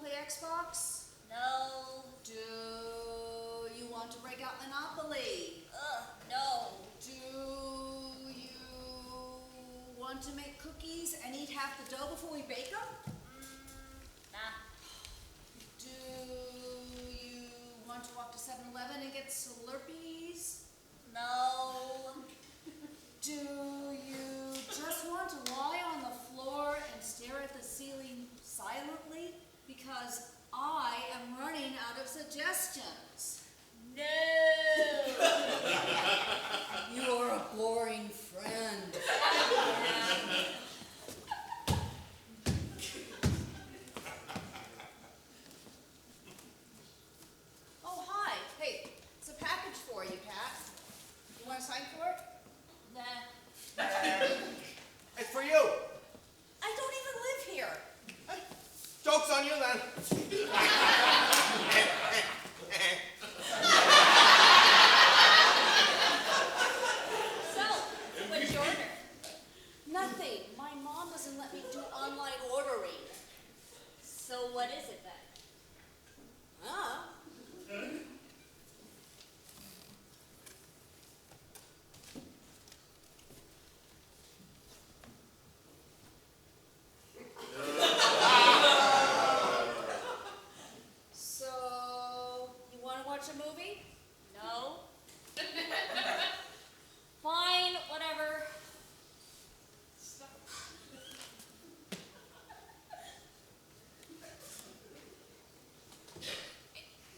play Xbox? No. Do you want to break out Monopoly? No. Do you want to make cookies and eat half the dough before we bake them? Nah. Do you want to walk to 7-Eleven and get Slurpees? No. Do you just want to lie on the floor and stare at the ceiling silently? Because I am running out of suggestions. No. You're a boring friend. Oh, hi. Hey, it's a package for you, Pat. You want to sign for it? Nah.
It's for you.
I don't even live here.
Joke's on you then.
So, what's your order? Nothing. My mom doesn't let me do online ordering. So what is it then? Huh? So, you want to watch a movie? No. Fine, whatever.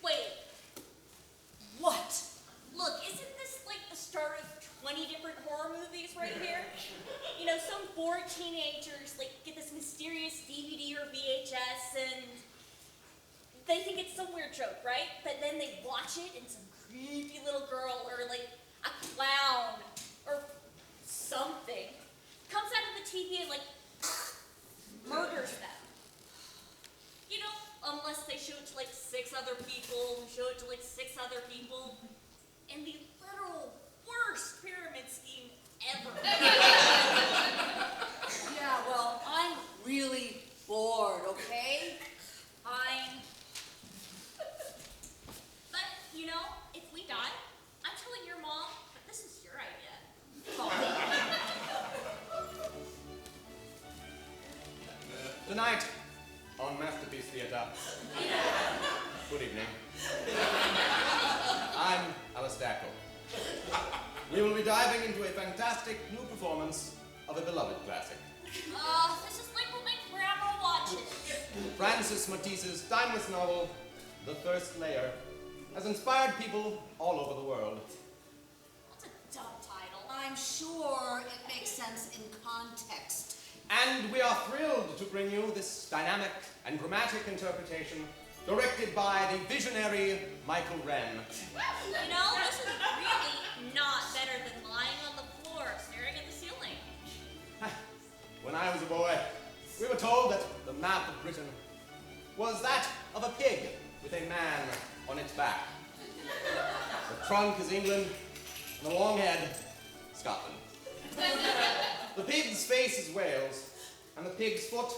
Wait. What?
Look, isn't this like the start of 20 different horror movies right here? You know, some bored teenagers like get this mysterious DVD or VHS and they think it's some weird joke, right? But then they watch it and some creepy little girl or like a clown or something comes out of the TV and like murders them. You know, unless they show it to like 6 other people, who show it to like 6 other people, and the literal worst pyramid scheme ever.
Yeah, well, I'm really bored, okay?
Fine. But, you know, if we die, I'm telling your mom that this is your idea.
Tonight on Majestic Theatre. Good evening. I'm Alistair. We will be diving into a fantastic new performance of a beloved classic.
This is like what my grandma watches.
Francis Matisse's timeless novel, The First Layer, has inspired people all over the world.
That's a dumb title.
I'm sure it makes sense in context.
And we are thrilled to bring you this dynamic and dramatic interpretation directed by the visionary Michael Wren.
You know, this is really not better than lying on the floor staring at the ceiling.
When I was a boy, we were told that the map of Britain was that of a pig with a man on its back. The trunk is England, and the long head, Scotland. The pig's face is Wales, and the pig's foot,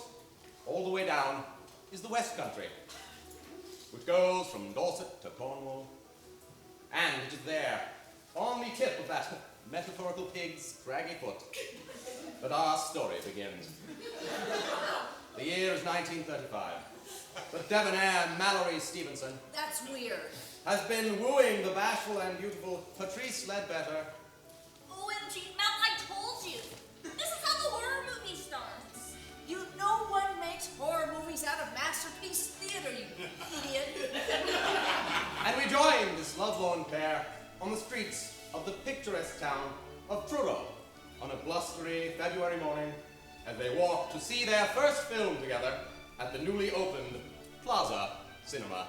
all the way down, is the West Country, which goes from Dorset to Cornwall. And it is there, on the tip of that metaphorical pig's craggy foot, that our story begins. The year is 1935. The debonair Mallory Stevenson
That's weird.
has been wooing the bashful and beautiful Patrice Ledbetter.
OMG, Mel, I told you. This is how the horror movie starts.
No one makes horror movies out of Masterpiece Theatre, you idiot.
And we join this lovelorn pair on the streets of the picturesque town of Truro on a blustery February morning as they walk to see their first film together at the newly opened Plaza Cinema.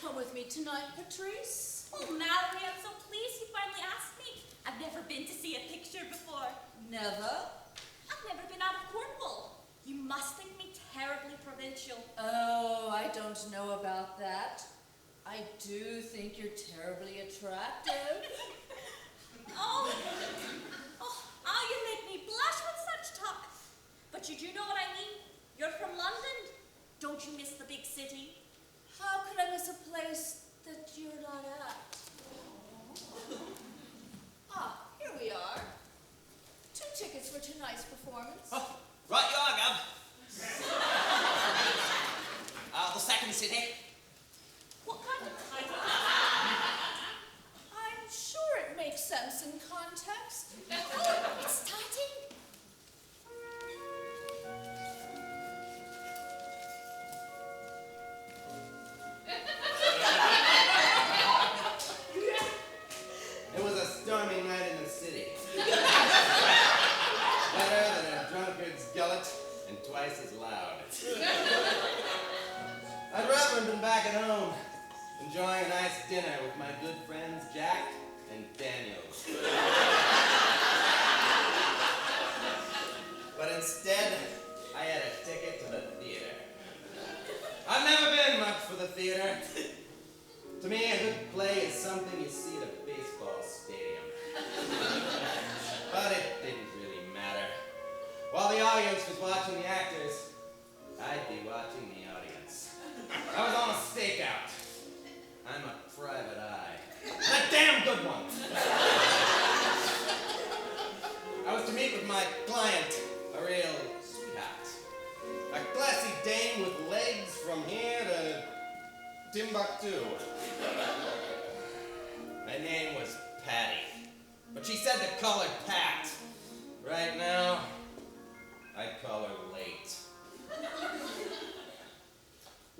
come with me tonight, Patrice?
Oh, Mallory, I'm so pleased you finally asked me. I've never been to see a picture before.
Never?
I've never been out of Cornwall. You must think me terribly provincial.
Oh, I don't know about that. I do think you're terribly attractive.
Oh, you make me blush with such talk. But you do know what I mean? You're from London. Don't you miss the big city?
How could I miss a place that you're not at? Ah, here we are. 2 tickets for tonight's performance.
Oh, right you are, Gov. The second city.
What kind of title?
I'm sure it makes sense in context.
Oh, it's starting.
It was a stormy night in the city. Better than a drunkard's gullet and twice as loud. I'd rather have been back at home, enjoying a nice dinner with my good friends Jack and Daniel. But instead, I had a ticket to the theater. I've never been much for the theater. To me, a good play is something you see at a baseball stadium. But it didn't really matter. While the audience was watching the actors, I'd be watching the audience. I was on a stakeout. I'm a private eye. And a damn good one. I was to meet with my client, a real sweetheart. A classy dame with legs from here to Timbuktu. My name was Patty, but she said to call her Pat. Right now, I call her late.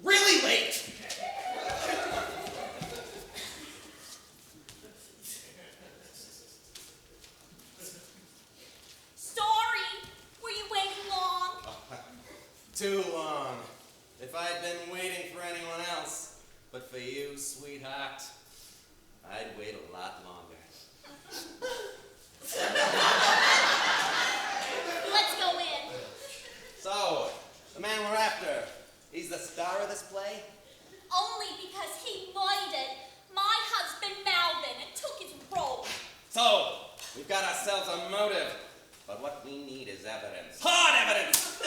Really late!
Sorry, were you waiting long?
Too long. If I'd been waiting for anyone else, but for you, sweetheart, I'd wait a lot longer.
Let's go in.
So, the man we're after, he's the star of this play?
Only because he minded my husband Malvin and took his role.
So, we've got ourselves a motive, but what we need is evidence. Hard evidence!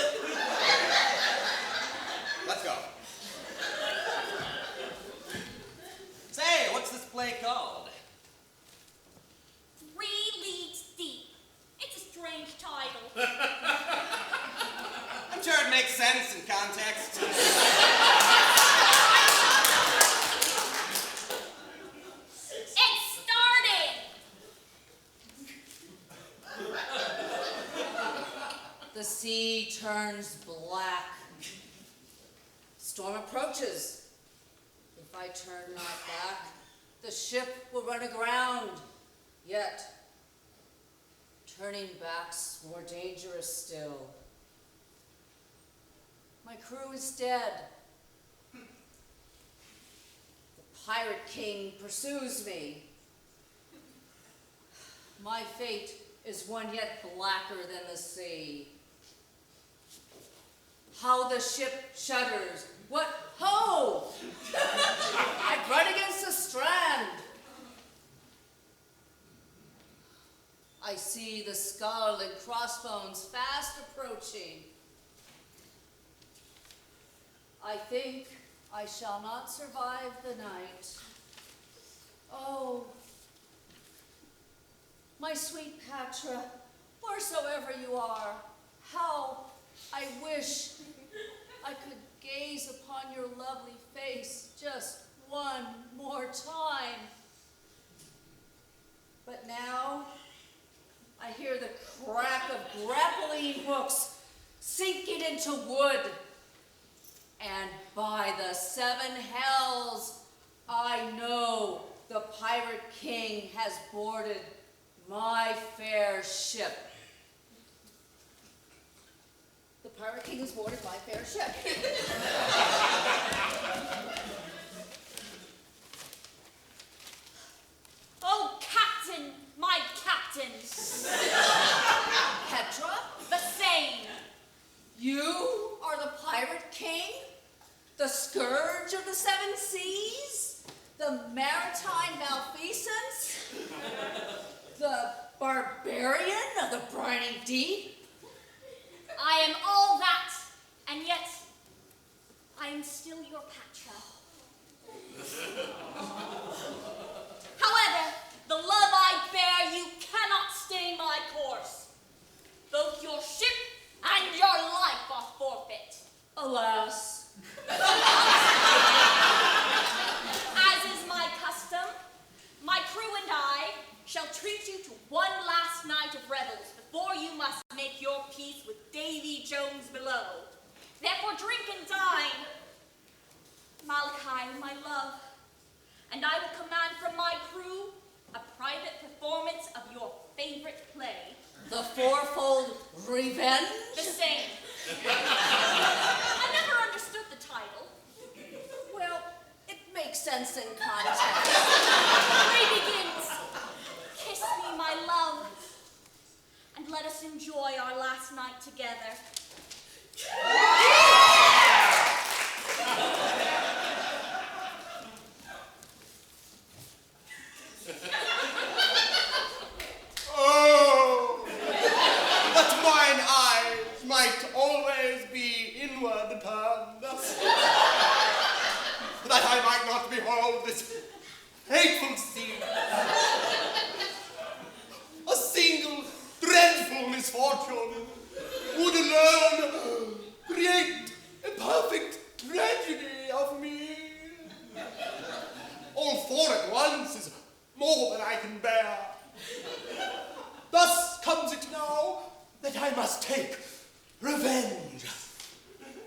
Let's go. Say, what's this play called?
3 Leagues Deep. It's a strange title.
I'm sure it makes sense in context.
It's starting.
The sea turns black. Storm approaches. If I turn not back, the ship will run aground. Yet, turning back's more dangerous still. My crew is dead. The Pirate King pursues me. My fate is one yet blacker than the sea. How the ship shudders. What ho! I'd run against the strand. I see the skull and crossbones fast approaching. I think I shall not survive the night. Oh, my sweet Patra, wheresoever you are, how I wish I could gaze upon your lovely face just one more time. But now I hear the crack of grappling hooks sinking into wood. And by the 7 hells, I know the Pirate King has boarded my fair ship. The Pirate King has boarded my fair ship. The maritime malfeasance? The barbarian of the briny deep?
I am all that, and yet I am still your Patra. However, the love I bear you cannot stay my course. Both your ship and your life are forfeit.
Alas.
As is my custom, my crew and I shall treat you to one last night of revels before you must make your peace with Davy Jones below. Therefore drink and dine. Malachi, my love, and I will command from my crew a private performance of your favorite play.
The fourfold revenge?
The same. I never understood the title.
Well, it makes sense in context.
Play begins. Kiss me, my love, and let us enjoy our last night together.
Oh, that mine eyes might always be inward turned, that I might not behold this hateful scene. A single dreadful misfortune would alone create a perfect tragedy of me. All four at once is more than I can bear. Thus comes it now that I must take revenge.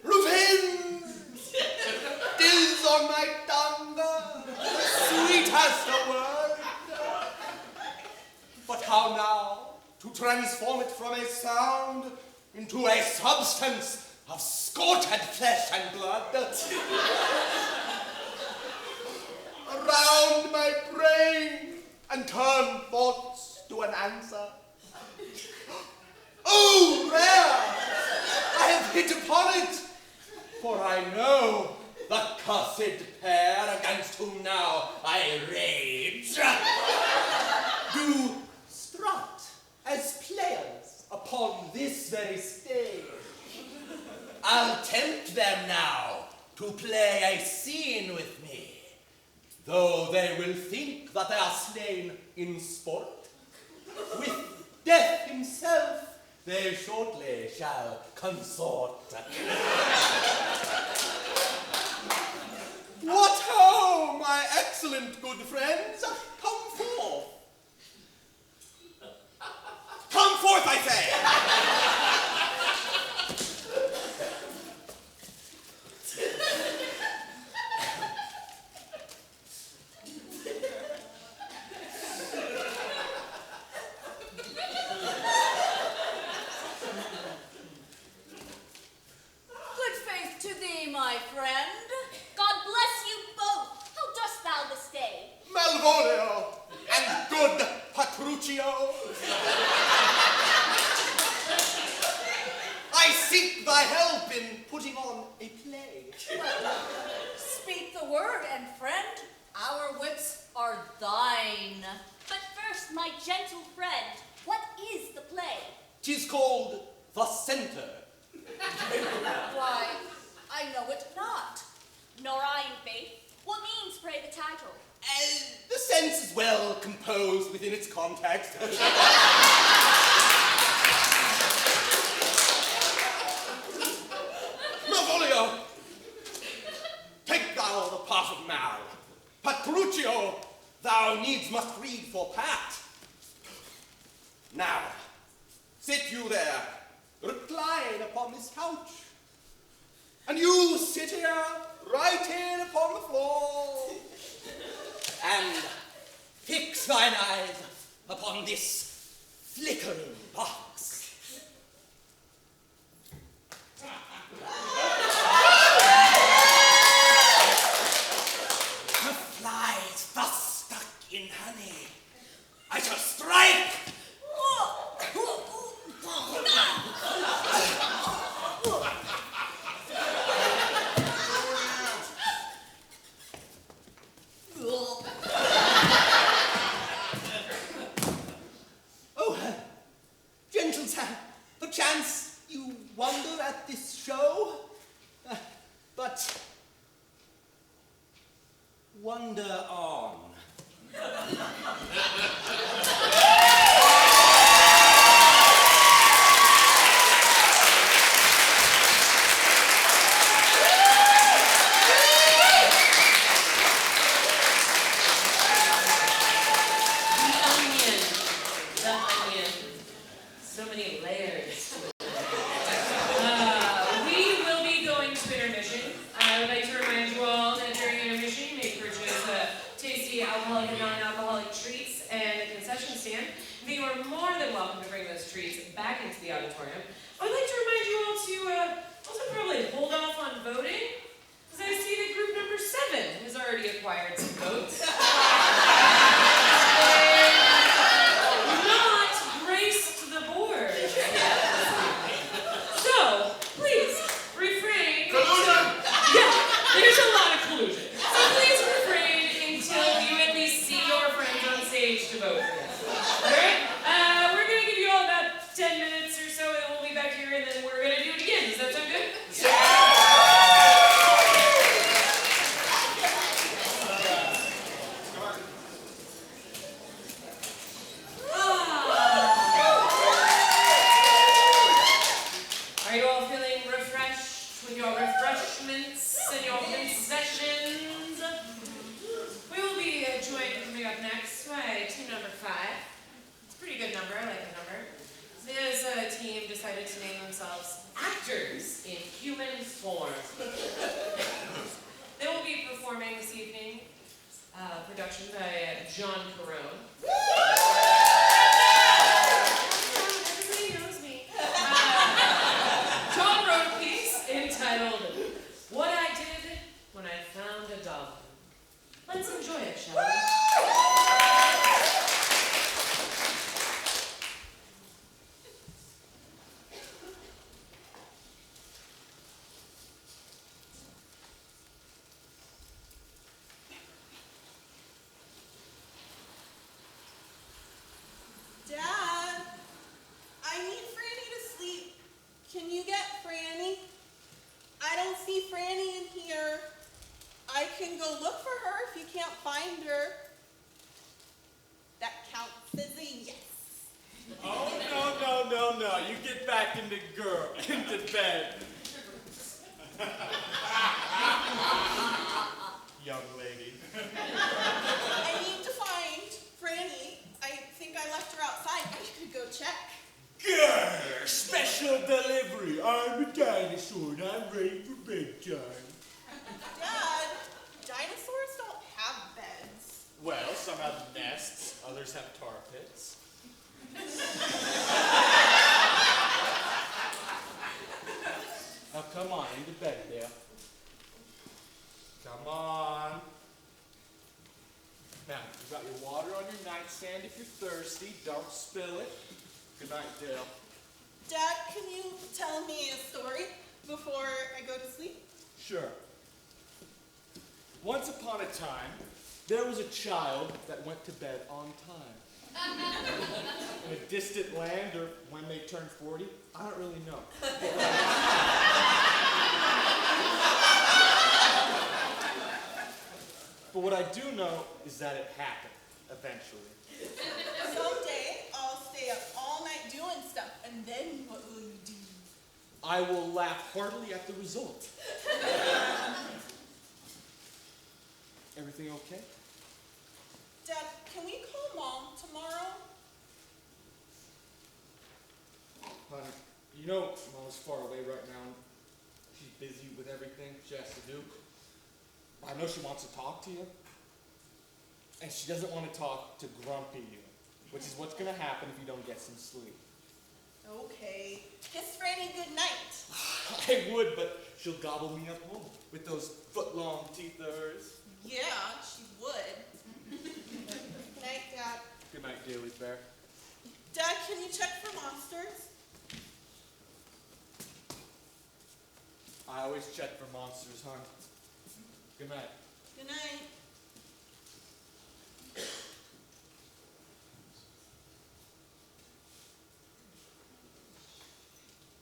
Revenge! 'Tis on my tongue, sweet as the word. But how now to transform it from a sound into a substance of scorched flesh and blood? Around my brain and turn thoughts to an answer. Oh, there! I have hit upon it, for I know the cursed pair against whom now I rage do strut as players upon this very stage. I'll tempt them now to play a scene with me, though they will think that they are slain in sport. With death himself they shortly shall consort. What ho, my excellent good friends, come forth. Come forth, I say!
Good faith to thee, my friend.
God bless you both. How dost thou this day?
Malvolio and good Petruchio. I seek thy help in putting on a play.
Well, speak the word, and friend, our wits are thine.
But first, my gentle friend, what is the play?
'Tis called The Center.
Why, I know it not.
Nor I, in faith. What means, pray, the title?
The sense is well composed within its context. Malvolio, take thou the part of Mal. Petruchio, thou needs must read for Pat. Now, sit you there, recline upon this couch, and you sit here, right in upon the floor, and fix thine eyes upon this flickering box. The flies thus stuck in honey, I shall strike.
wander on.
So many layers to it. We will be going to intermission. I would like to remind you all that during intermission you may purchase tasty alcoholic and non-alcoholic treats and a concession stand. You are more than welcome to bring those treats back into the auditorium. I would like to remind you all to also probably hold off on voting, because I see that group number 7 has already acquired some votes. There's a lot of collusion. So please refrain until you at least see your friends on stage to vote for them. Alright? We're going to give you all about 10 minutes or so, and we'll be back here, and then we're going to do it again. Does that sound good? Are you all feeling refreshed with your refreshments and your concessions? We will be joined coming up next by team number 5. It's a pretty good number, I like the number. This team decided to name themselves Actors in Human Form. They will be performing this evening, production by John Carone. Everybody knows me. John wrote a piece entitled What I Did When I Found a Dog. Let's enjoy it, shall we?
Dad, I need Franny to sleep. Can you get Franny? I don't see Franny in here. I can go look for her if you can't find her. That counts as a yes.
Oh, no. You get back into bed. Young lady.
I need to find Franny. I think I left her outside. I could go check.
Grr! Special delivery. I'm a dinosaur and I'm ready for bedtime.
Dad, dinosaurs don't have beds.
Well, some have nests, others have tar pits. Now come on, into bed, Dale. Come on. Now, you got your water on your nightstand if you're thirsty. Don't spill it. Good night, Dale.
Dad, can you tell me a story before I go to sleep?
Sure. Once upon a time, there was a child that went to bed on time. In a distant land, or when they turned 40, I don't really know. But what I do know is that it happened, eventually.
Someday, I'll stay up all night doing stuff, and then what will you do?
I will laugh heartily at the result. Everything okay?
Dad, can we call Mom tomorrow?
Honey, you know Mom's far away right now. She's busy with everything she has to do. I know she wants to talk to you. And she doesn't want to talk to grumpy you, which is what's going to happen if you don't get some sleep.
Okay. Kiss Franny good night.
I would, but she'll gobble me up whole with those foot-long teeth of hers.
Yeah, she would. Good night, Dad.
Good night, Daily Bear.
Dad, can you check for monsters?
I always check for monsters, hon. Good night.
Good night.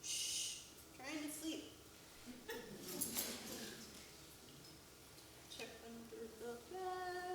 Shh. Trying to sleep. Check under the bed.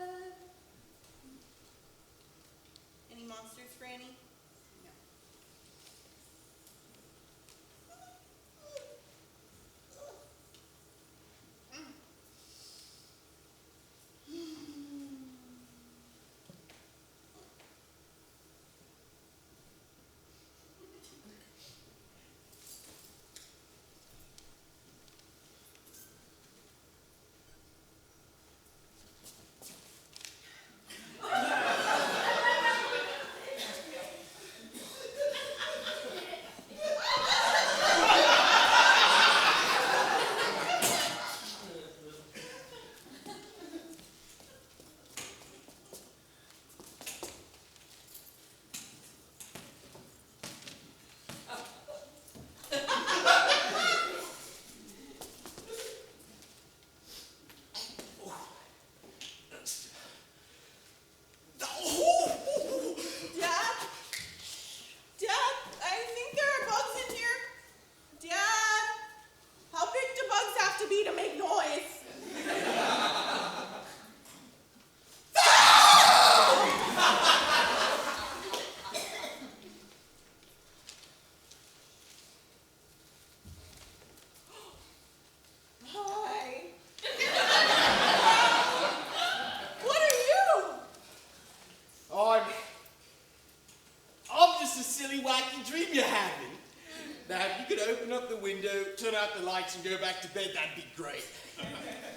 open up the window, turn out the lights, and go back to bed, that'd be great.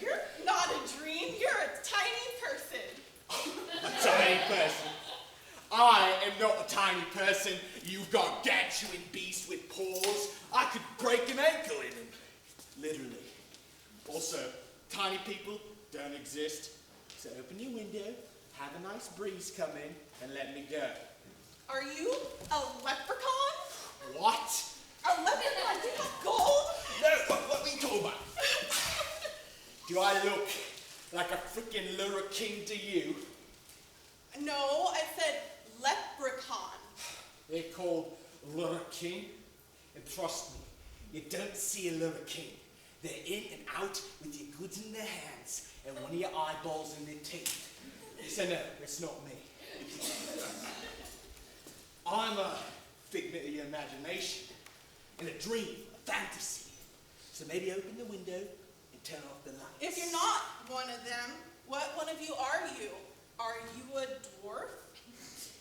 You're not a dream, you're a tiny person.
A tiny person? I am not a tiny person, you gargantuan beast with paws. I could break an ankle in them. Literally. Also, tiny people don't exist. So open your window, have a nice breeze come in, and let me go.
Are you a leprechaun?
What?
A leprechaun? Do you have gold?
No, what are you talking about? Do I look like a freaking lurricane to you?
No, I said leprechaun.
They're called lurricane. And trust me, you don't see a lurricane. They're in and out with your goods in their hands and one of your eyeballs in their teeth. So no, it's not me. I'm a figment of your imagination and a dream, a fantasy. So maybe open the window and turn off the lights.
If you're not one of them, what one of you are you? Are you a dwarf?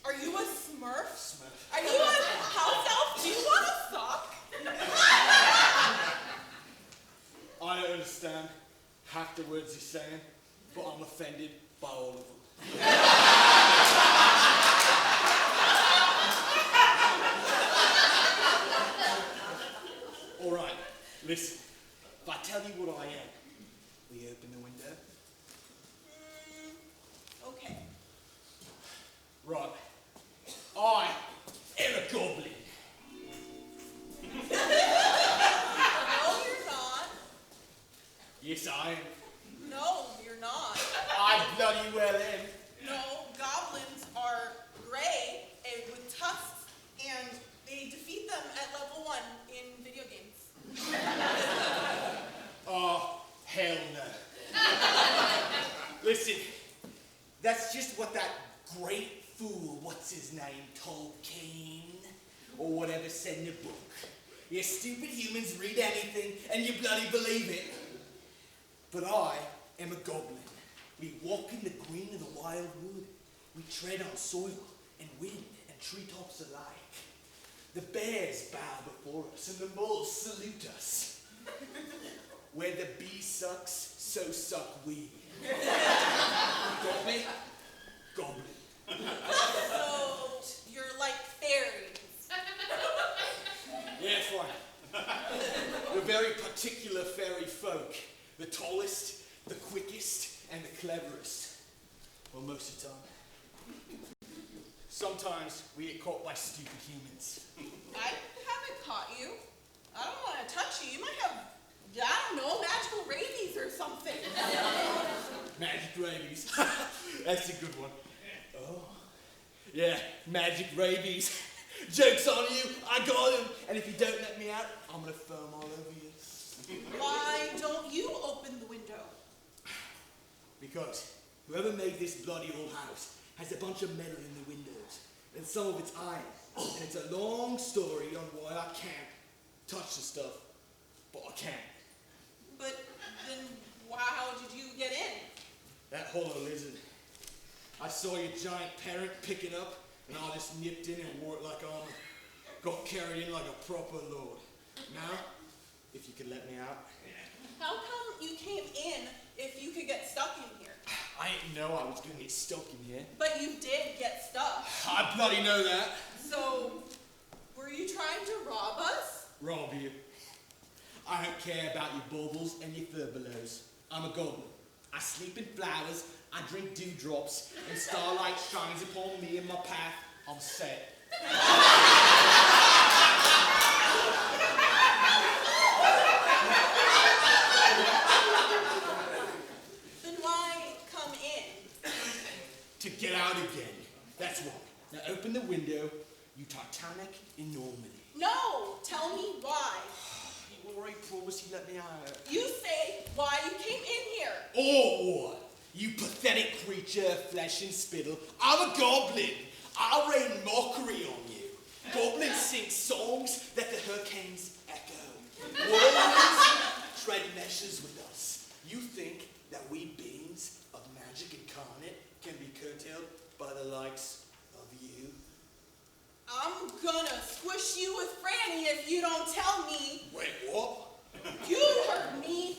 Are you a smurf? Are you a house elf? Do you want a sock?
I don't understand half the words he's saying, but I'm offended by all of them. All right, listen. If I tell you what I am, will you open the window?
Okay.
Right. I am a goblin.
No, you're not.
Yes, I am.
No, you're not.
I bloody well am.
No, goblins are gray and with tusks, and they defeat them at level 1 in video games.
Oh, hell no. Listen, that's just what that great fool, what's his name, Tolkien, or whatever, said in the book. You stupid humans read anything and you bloody believe it. But I am a goblin. We walk in the green of the wild wood. We tread on soil and wind and treetops alike. The bears bow before us and the moles salute us. Where the bee sucks, so suck we. Got me? Goblin.
So, you're like fairies.
Yeah, fine. We're very particular fairy folk. The tallest, the quickest, and the cleverest. Well, most of the time. Sometimes we get caught by stupid humans.
I haven't caught you. I don't want to touch you. You might have, I don't know, magical rabies or something.
Magic rabies. That's a good one. Oh. Yeah, magic rabies. Joke's on you, I got him. And if you don't let me out, I'm gonna foam all over you.
Why don't you open the window?
Because whoever made this bloody old house has a bunch of metal in the windows, and some of it's iron. And it's a long story on why I can't touch the stuff, but I can.
But then how did you get in?
That hollow lizard. I saw your giant parent pick it up, and I just nipped in and wore it like armor. Got carried in like a proper lord. Now, if you could let me out.
How come you came in if you could get stuck in here?
I didn't know I was gonna get stuck in here.
But you did get stuck.
I bloody know that.
So, were you trying to rob us?
Rob you. I don't care about your baubles and your furbelows. I'm a goblin. I sleep in flowers, I drink dewdrops, and starlight shines upon me in my path. I'm set.
Then why come in?
To get out again. That's right. Now open the window, you Titanic in Normandy.
No, tell me why.
You already promised you let me out.
You say why you came in here.
Or what? You pathetic creature of flesh and spittle. I'm a goblin. I'll rain mockery on you. Goblins sing songs that the hurricanes echo. Whirlwinds tread meshes with us. You think that we beings of magic incarnate can be curtailed by the likes of you?
I'm gonna squish you with Franny if you don't tell me.
Wait, what?
You heard me.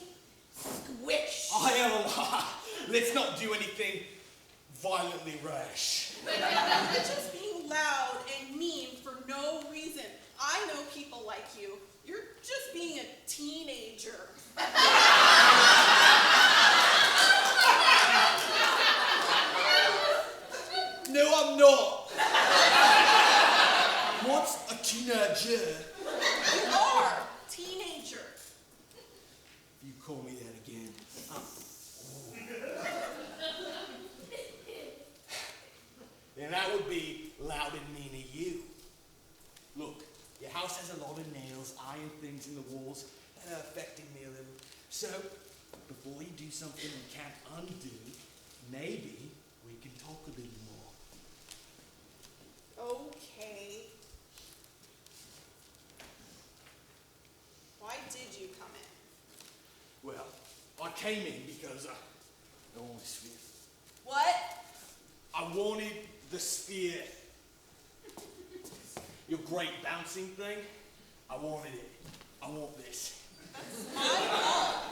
Squish.
I am a lie. Let's not do anything violently rash.
You're just being loud and mean for no reason. I know people like you. You're just being a teenager.
No, I'm not. What's a teenager?
You are. Teenager.
You call me that again. Then that would be loud and mean of you. Look, your house has a lot of nails, iron things in the walls that are affecting me a little. So, before you do something you can't undo, maybe we can talk a little more.
Okay. Why did you come in?
Well, I came in because I wanted the sphere.
What?
I wanted the sphere. Your great bouncing thing, I wanted it. I want this.
That's my ball.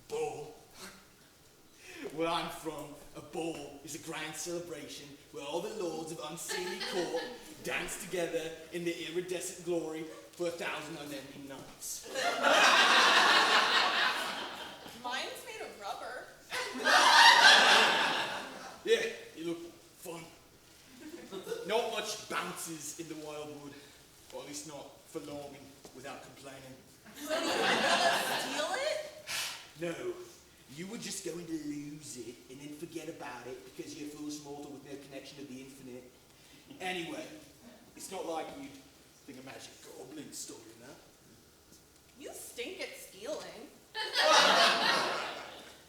Ball? Where I'm from, a ball is a grand celebration where all the lords of unseemly court dance together in their iridescent glory for 1,000 unending nights.
Mine's made of rubber.
Yeah, you look fun. Not much bounces in the wildwood, or at least not for long and without complaining.
So you were gonna steal it?
No, you were just going to lose it and then forget about it because you're a foolish mortal with no connection to the infinite. Anyway, it's not like you'd think a magic goblin story, no?
You stink at stealing.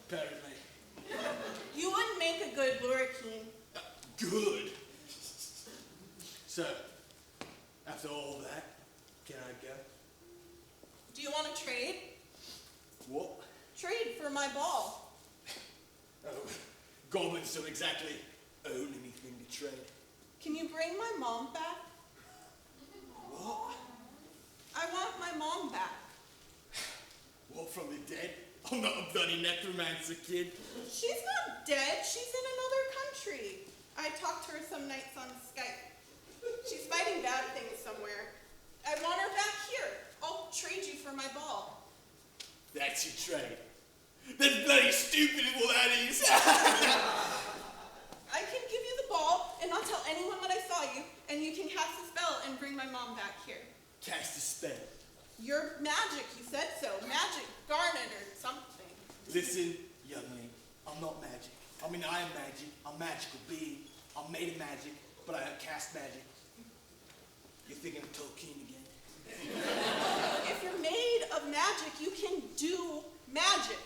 Apparently.
You wouldn't make a good lurricane.
Good. So, after all that, can I go?
Do you want to trade?
What?
Trade for my ball.
Oh, goblins don't exactly own anything to trade.
Can you bring my mom back?
What?
I want my mom back.
What, from the dead? I'm not a bloody necromancer, kid.
She's not dead. She's in another country. I talked to her some nights on Skype. She's fighting bad things somewhere. I want her back here. I'll trade you for my ball.
That's your trade. That's bloody stupid is what that is.
I can give you the ball and not tell anyone that I saw you, and you can cast a spell and bring my mom back here.
Cast a spell.
You're magic, you said so. Magic, garnet, or something.
Listen, youngling, I'm not magic. I mean, I am magic. I'm a magical being. I'm made of magic, but I don't cast magic. You're thinking of Tolkien again.
If you're made of magic, you can do magic.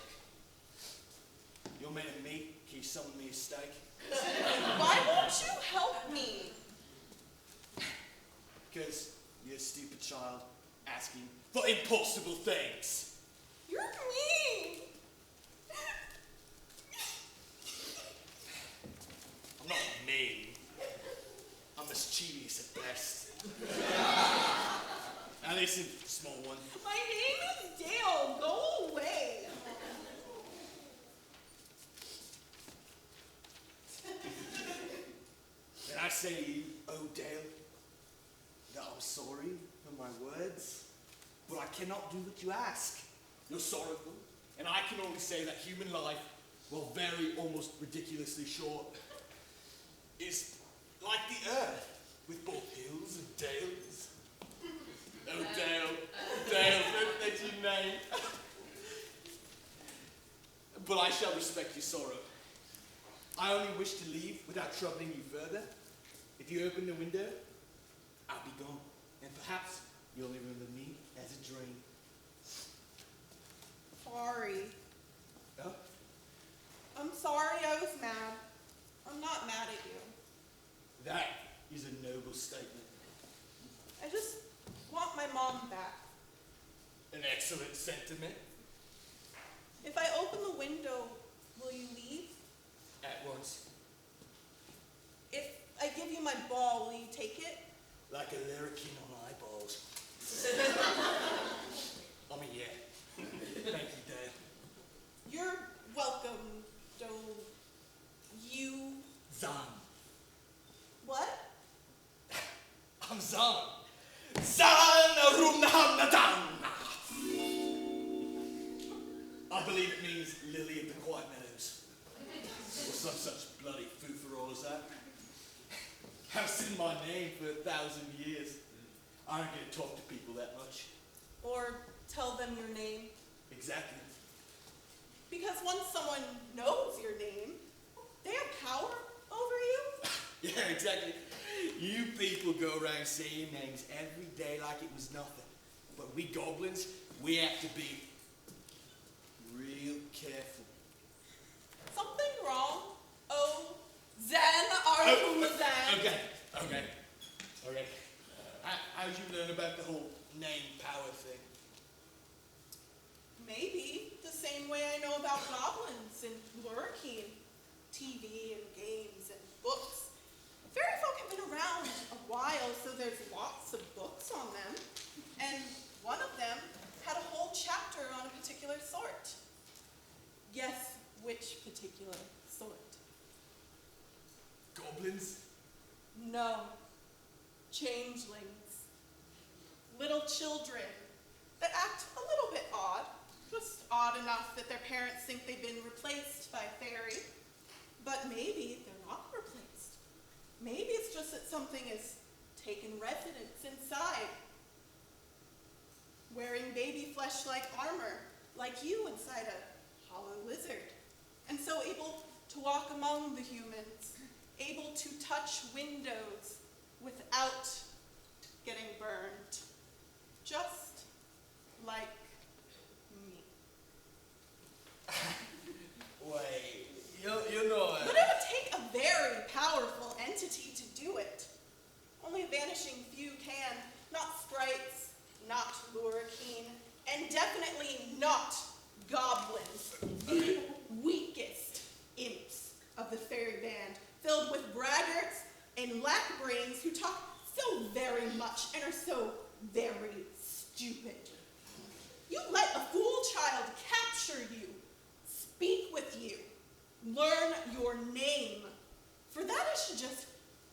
You're made of meat. Can you summon me a steak?
Why won't you help me?
Because you're a stupid child asking for impossible things.
You're mean.
I'm not mean. I'm mischievous at best. Now listen, small one.
My name is Dale. Go away.
Then I say to you, oh Dale, that I'm sorry for my words, but I cannot do what you ask. You're sorrowful, and I can only say that human life, while very almost ridiculously short, is like the earth, with both hills and dales. Oh Dale, that's your name. But I shall respect your sorrow. I only wish to leave without troubling you further. If you open the window, I'll be gone. And perhaps you'll remember me as a dream.
Sorry.
Oh?
I'm sorry I was mad. I'm not mad at you.
That is a noble statement.
I just want my mom back.
An excellent sentiment.
If I open the window, will you leave?
At once.
If I give you my my ball. Will you take it?
Like a larrikin on eyeballs. I mean, yeah. Thank you, Dad.
You're welcome, Do. You...
Zan.
What?
I'm Zan. Zan Rumnahamnadan. I believe it means Lily of the Quiet Meadows. Or some such bloody foo-for-all as that. I've seen my name for 1,000 years. I don't get to talk to people that much.
Or tell them your name.
Exactly.
Because once someone knows your name, they have power over you.
Yeah, exactly. You people go around saying names every day like it was nothing. But we goblins, we have to be real careful.
Something wrong? Oh, Zan, Zan.
Okay. How'd you learn about the whole name power thing?
Maybe the same way I know about goblins and lurking, TV and games and books. Fairy folk have been around a while, so there's lots of books on them. And one of them had a whole chapter on a particular sort. Yes, which particular sort?
Goblins?
No. Changelings. Little children that act a little bit odd. Just odd enough that their parents think they've been replaced by fairy. But maybe they're not replaced. Maybe it's just that something has taken residence inside. Wearing baby flesh-like armor, like you inside a hollow lizard. And so able to walk among the humans, able to touch windows without getting burned. Just like me.
Wait, you know
But it would take a very powerful entity to do it. Only a vanishing few can. Not sprites, not lurking, and definitely not goblins. The weakest imps of the fairy band, filled with braggarts and lack-brains who talk so very much and are so very stupid. You let a fool child capture you, speak with you, learn your name. For that I should just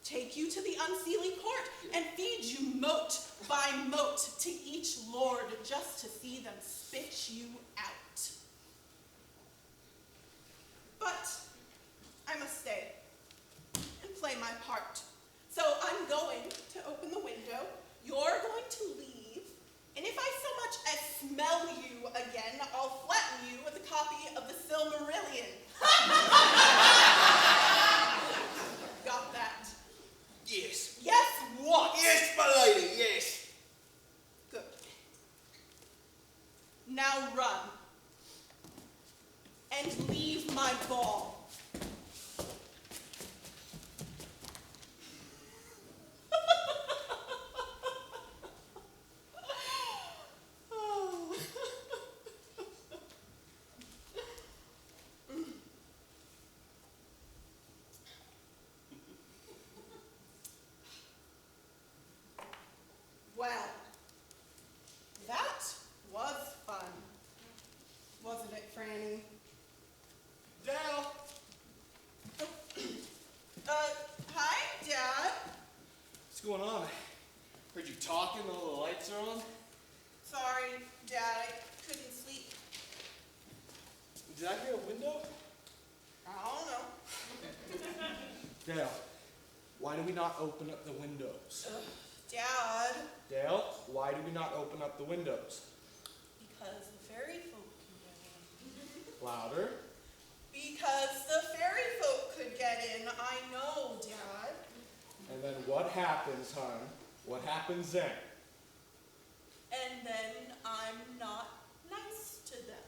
take you to the unseelie court and feed you mote by mote to each lord just to see them spit you out. But I must stay and play my part. So I'm going to open the window, you're going to leave, and if I so much as smell you again, I'll flatten you with a copy of the Silmarillion. Got that?
Yes.
Yes, what?
Yes, my lady, yes.
Good. Now run. And leave my ball. Well, that was fun, wasn't it, Franny?
Dal.
Hi, Dad.
What's going on? Heard you talking, all the lights are on.
Sorry, Dad, I couldn't sleep.
Did I hear a window?
I don't know.
Dale, why do we not open up the windows?
Dad.
Dale, why do we not open up the windows?
Because the fairy folk can get in.
Louder.
Because the fairy folk could get in, I know, Dad.
And then what happens, hon? What happens then?
And then I'm not nice to them.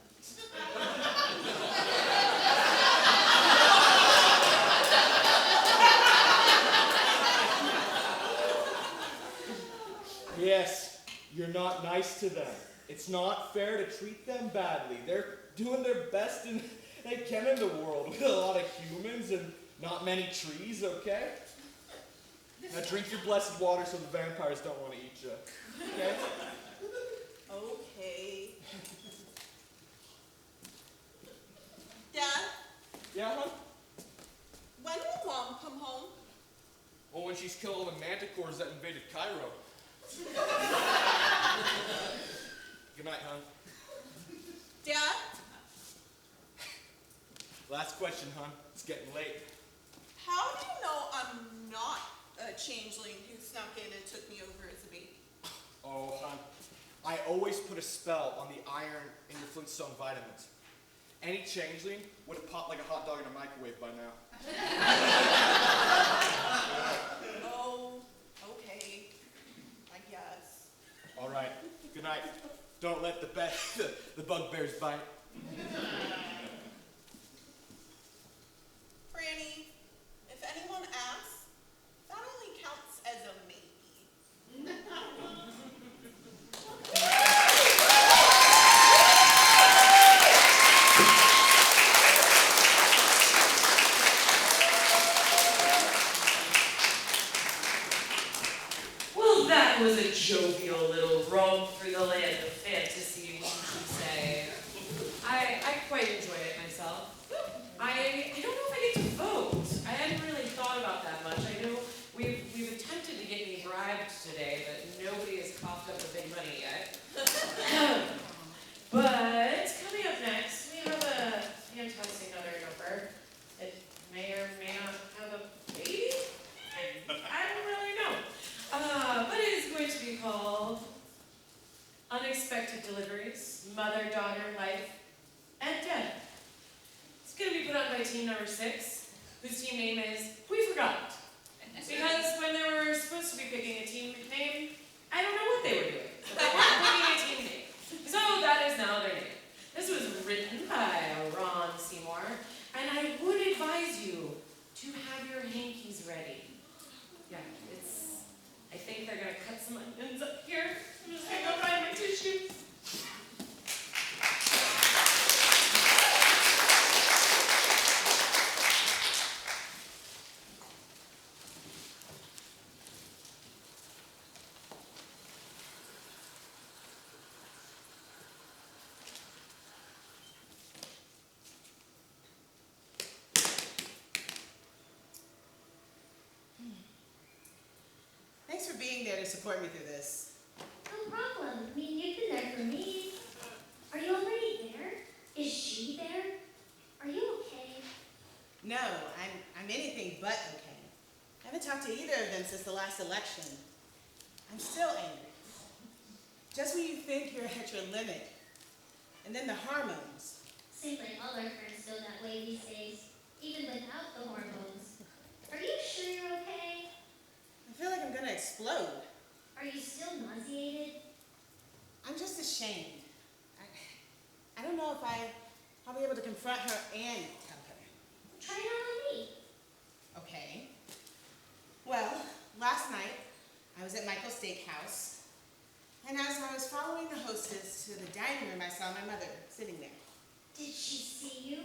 Yes, you're not nice to them. It's not fair to treat them badly. They're doing their best and they can in the world with a lot of humans and not many trees, okay?
The
Now drink your blessed water so the vampires don't want to eat you. Okay?
Okay. Dad,
Yeah, hon?
when will Mom come home?
Well, when she's killed all the manticores that invaded Cairo. Good night, hon.
Dad,
Last question, hon. It's getting late.
how do you know I'm not a changeling who snuck in and took me over as a baby?
Oh, hon. I always put a spell on the iron in your Flintstone vitamins. Any changeling would have popped like a hot dog in a microwave by now.
Oh, okay. I guess.
All right. Good night. Don't let the bugbears bite.
Franny, if anyone asks, that only counts as a maybe.
Well, that was a jovial little romp through the land of fantasy, what should you say? I quite enjoy it myself. I don't know if I get to vote. I hadn't really thought about that much. I know we've attempted to get me bribed today, but nobody has coughed up the big money yet. But coming up next, we have a fantastic other number that may or may not have a baby. I don't really know. But it is going to be called Unexpected Deliveries, Mother, Daughter, Life, and Death. It's going to be put on by team number 6, whose team name is We Forgot. Because when they were supposed to be picking a team name, I don't know what they were doing. So they weren't picking a team name. So that is now their name. This was written by Ron Seymour, and I would advise you to have your hankies ready. Yeah, I think they're going to cut some onions up here. I'm just going to go find my tissues.
Thanks for being there to support me through this.
No problem. I mean, you've been there for me. Are you already there? Is she there? Are you okay?
No, I'm anything but okay. I haven't talked to either of them since the last election. I'm still angry. Just when you think you're at your limit. And then the hormones.
Seems like all our friends feel that way these days, even without the hormones. Are you sure you're okay?
I feel like I'm gonna explode.
Are you still nauseated?
I'm just ashamed. I don't know if I'll be able to confront her and tell her.
Try it on me.
Okay. Well, last night I was at Michael's Steakhouse, and as I was following the hostess to the dining room, I saw my mother sitting there.
Did she see you?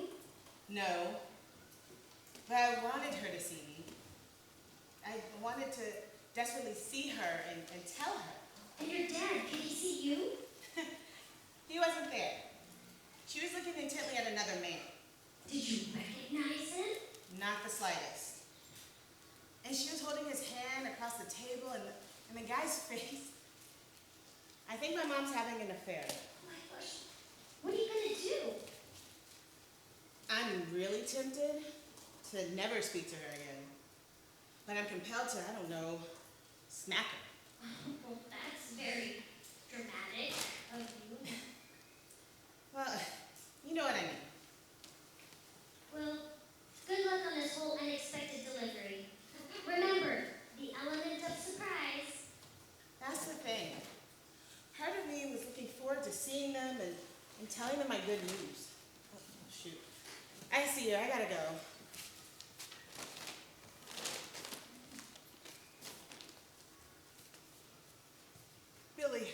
No, but I wanted her to see me. I wanted to desperately see her and tell her.
And your dad, could he see you?
He wasn't there. She was looking intently at another man.
Did you recognize him?
Not the slightest. And she was holding his hand across the table, and the guy's face. I think my mom's having an affair.
Oh my gosh. What are you gonna do?
I'm really tempted to never speak to her again. But I'm compelled to, I don't know, smack her.
Well, that's very dramatic of you.
Well, you know what I mean.
Well, good luck on this whole unexpected delivery. Remember, the element of surprise.
That's the thing. Part of me was looking forward to seeing them and telling them my good news. Oh, shoot. I see you. I gotta go. Billy.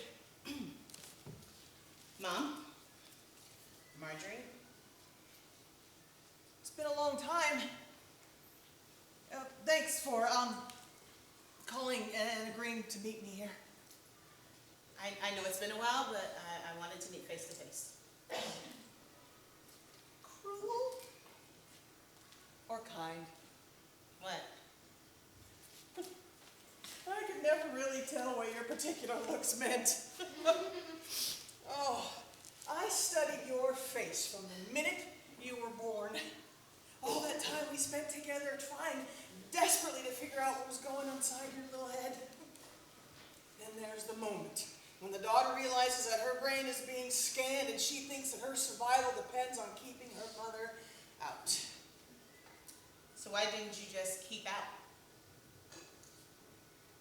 Mom? Marjorie?
It's been a long time. Thanks for,
calling and agreeing to meet me here.
I know it's been a while, but I wanted to meet face to face.
Cruel? Or kind?
What?
I could never really tell what your particular looks meant. Oh, I studied your face from the minute you were born. All that time we spent together trying desperately to figure out what was going on inside your little head. Then there's the moment when the daughter realizes that her brain is being scanned and she thinks that her survival depends on keeping her mother out.
So why didn't you just keep out?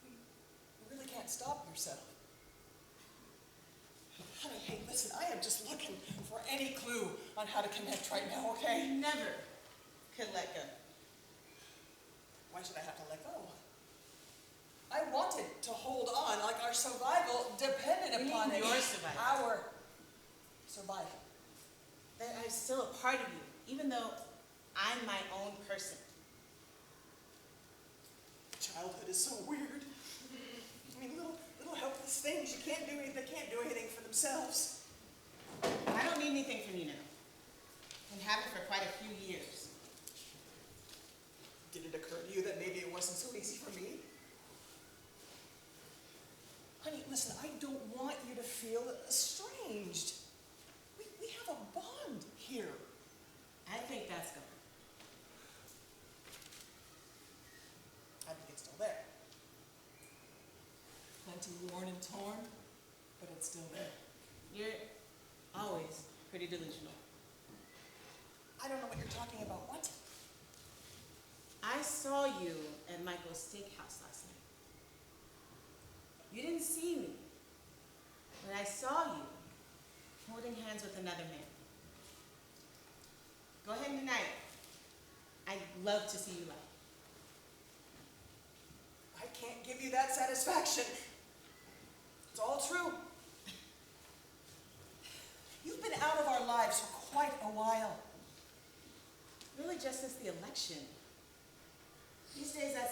You really can't stop yourself. Honey, hey, listen, I am just looking for any clue on how to connect right now, okay?
You never could let go.
Why should I have to let go? I wanted to hold on, like our survival depended upon it.
Your survival.
Our survival.
I'm still a part of you, even though I'm my own person.
Childhood is so weird. I mean, little helpless things. They can't do anything for themselves.
I don't need anything from you now. And haven't for quite a few years.
Did it occur to you that maybe it wasn't so easy for me? Honey, listen, I don't want you to feel estranged. We have a bond here.
I think that's gone.
I think it's still there. Plenty worn and torn, but it's still there.
You're always pretty delusional.
I don't know what you're talking about. What?
I saw you at Michael's steakhouse last night. You didn't see me, but I saw you holding hands with another man. Go ahead and deny it. I'd love to see you laugh.
I can't give you that satisfaction. It's all true. You've been out of our lives for quite a while.
Really just since the election. These days that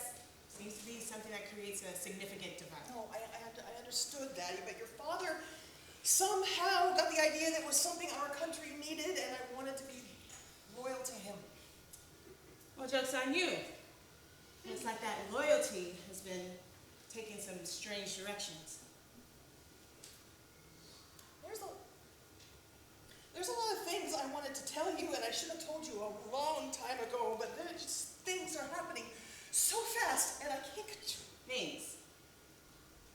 seems to be something that creates a significant divide.
No, I understood that, but your father somehow got the idea that it was something our country needed, and I wanted to be loyal to him.
Well, joke's on you. It's like that loyalty has been taking some strange directions.
There's a lot of things I wanted to tell you, and I should have told you a long time ago, but then things are happening so fast, and I can't control.
Things.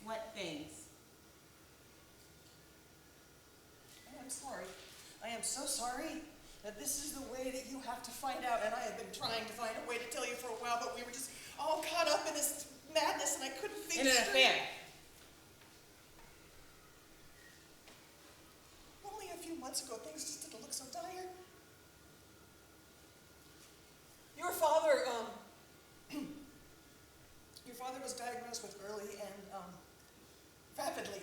What things?
I am sorry. I am so sorry that this is the way that you have to find out, and I have been trying to find a way to tell you for a while, but we were just all caught up in this madness, and I couldn't think
In an
straight.
affair.
Only a few months ago, things just didn't look so dire. Your father, your father was diagnosed with early and rapidly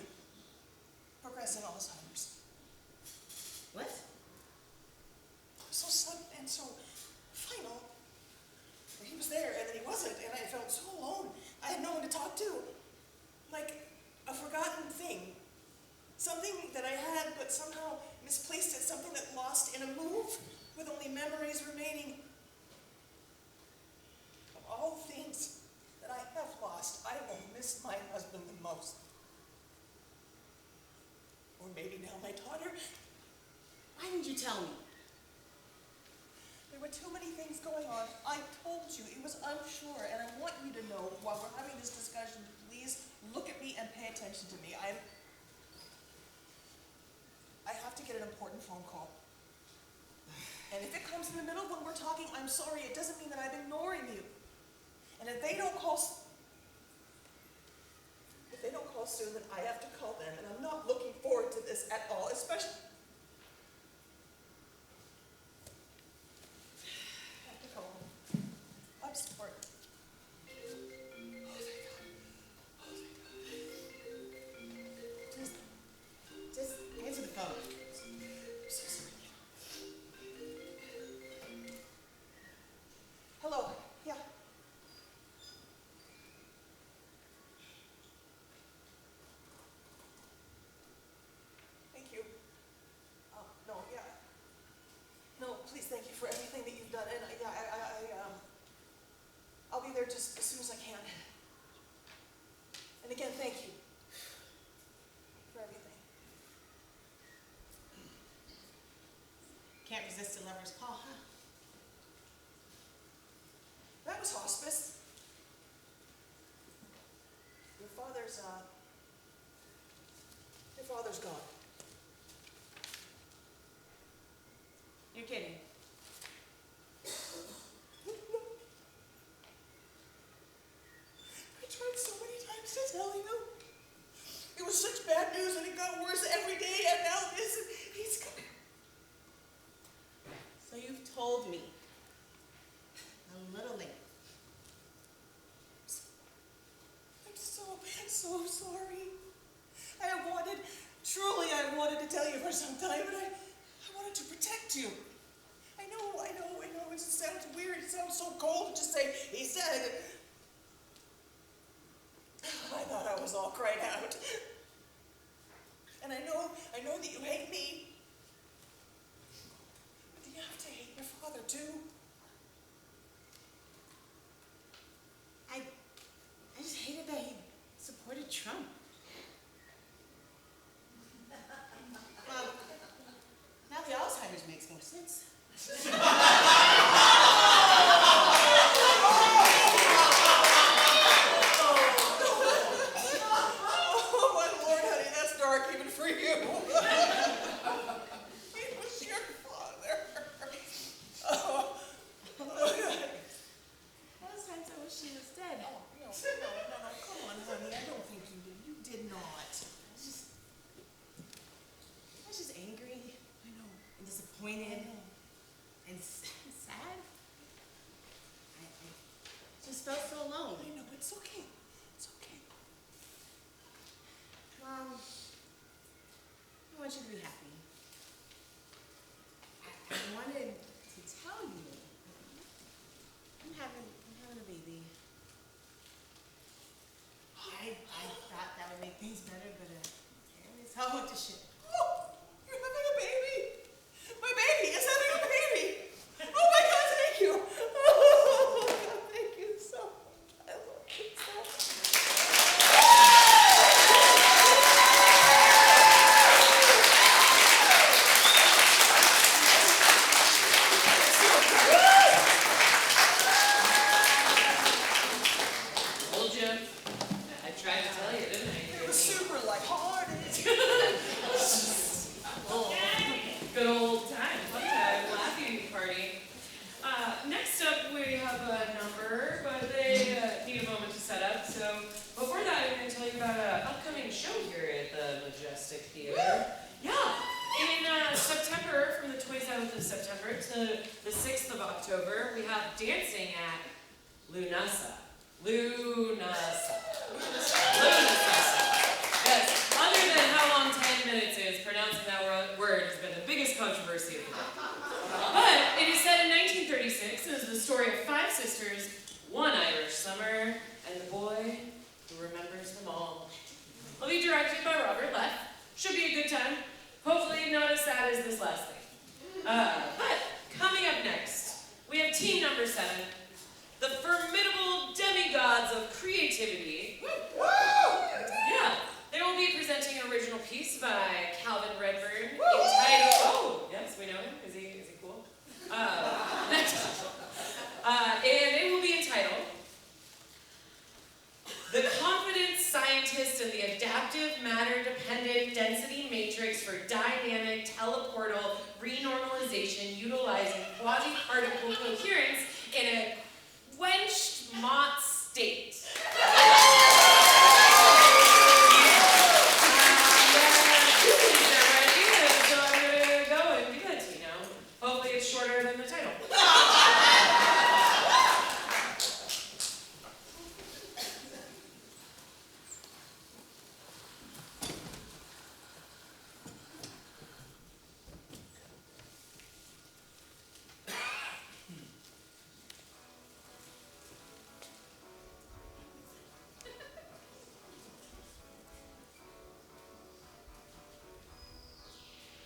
progressing Alzheimer's.
What?
So sudden and so final. He was there and then he wasn't, and I felt so alone. I had no one to talk to. Like a forgotten thing. Something that I had but somehow misplaced it. Something that lost in a move with only memories remaining. Of all things that I have lost, I will miss my husband the most. Or maybe now my daughter.
Why didn't you tell me?
There were too many things going on. I told you it was unsure, and I want you to know while we're having this discussion, please look at me and pay attention to me. I have to get an important phone call. And if it comes in the middle when we're talking, I'm sorry. It doesn't mean that I'm ignoring you. And if they don't call soon, then I have to call them. And I'm not looking forward to this at all, especially. I have to call them. I'm sorry.
Just answer the phone.
I'm so sorry. Hello. Yeah. there just as soon as I can. And again, thank you for everything.
Can't resist a lover's call, huh?
That was hospice. Your father's gone.
You're kidding.
I tried so many times to tell you. It was such bad news and it got worse every day and now this, he's gone.
So you've told me. A little late.
I'm so sorry. Truly I wanted to tell you for some time, but I wanted to protect you. I know, it just sounds weird, it sounds so cold to just say, he said. I thought I was all cried out. And I know that you hate me. But do you have to hate your father too?
I just hated that he supported Trump. Well, now the Alzheimer's makes more sense.
Oh my Lord, honey, that's dark even for you. He was your father. Oh, God.
Those times I wish she was dead.
No, come on, honey, I don't think you did. You did not.
I was just angry.
I know.
And disappointed.
I know.
And sad. I just felt so alone.
I know, it's okay. It's okay.
Mom, I want you to be happy. I wanted to tell you I'm having a baby. I thought that would make things better, but it's all went to shit.
Oh, you're having a baby. My baby is having a baby. Oh my God, thank you. Oh, God, thank you so much. I love you so much.
Told you. I tried to tell you, didn't I?
It was super lighthearted.
Oh, good old time, fun time, laughing party. Next up, we have a number, but they need a moment to set up. So before that, I'm going to tell you about an upcoming show here at the Majestic Theatre. Yeah, in September, from the 27th of September to the 6th of October, we have dancing at Lunasa. Yes, other than how long 10 minutes is, pronouncing that word has been the biggest controversy of the day. But it is set in 1936 and is the story of 5 sisters, one Irish summer, and the boy who remembers them all. It'll be directed by Robert Leff. Should be a good time. Hopefully not as sad as this last thing. But coming up next, we have team number 7, the formidable demigods of creativity. Yeah, they will be presenting an original piece by Calvin Redburn entitled, oh, yes, we know him. Is he cool? And it will be entitled The Confident Scientist and the Adaptive Matter-Dependent Density Matrix for Dynamic Teleportal Renormalization Utilizing Quasi-Particle Coherence in a Quenched Mott State. Hopefully it's shorter than the title.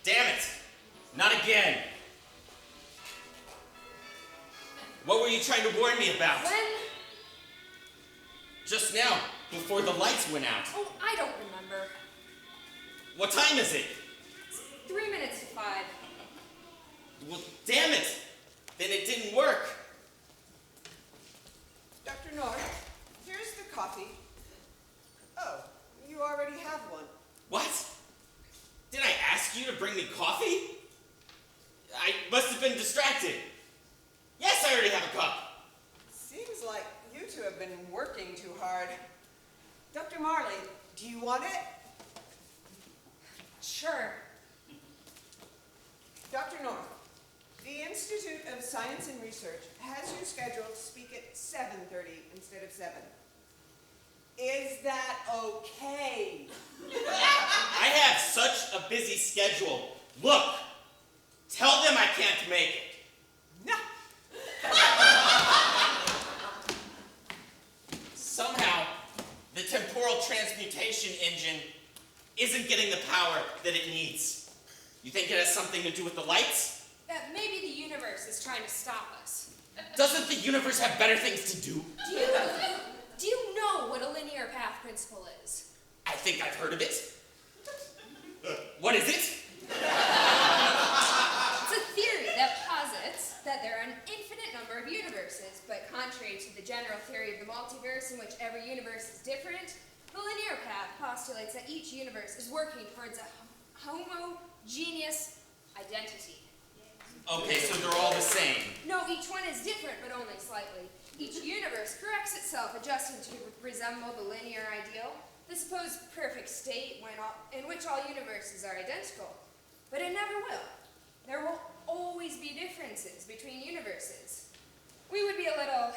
Damn it! Not again! What were you trying to warn me about? Just now, before the lights went out.
Oh, I don't remember.
What time is it?
It's 3 minutes to 5.
Well, damn it! Then it didn't work.
Dr. North, here's the coffee. Oh, you already have one.
What? Did I ask you to bring me coffee? I must have been distracted. Yes, I already have a cup.
Seems like you two have been working too hard. Dr. Marley, do you want it?
Sure.
Dr. North, the Institute of Science and Research has you scheduled to speak at 7:30 instead of 7. Is that okay?
I have such a busy schedule. Look, tell them I can't make it.
No.
Somehow, the temporal transmutation engine isn't getting the power that it needs. You think it has something to do with the lights?
That maybe the universe is trying to stop us.
Doesn't the universe have better things to do?
Do you know what a linear path principle is?
I think I've heard of it. What is it?
It's a theory that posits that there are an infinite number of universes, but contrary to the general theory of the multiverse in which every universe is different, the linear path postulates that each universe is working towards a homogeneous identity.
Okay, so they're all the same.
No, each one is different, but only slightly. Each universe corrects itself, adjusting to resemble the linear ideal, the supposed perfect state in which all universes are identical. But it never will. There will always be differences between universes. We would be a little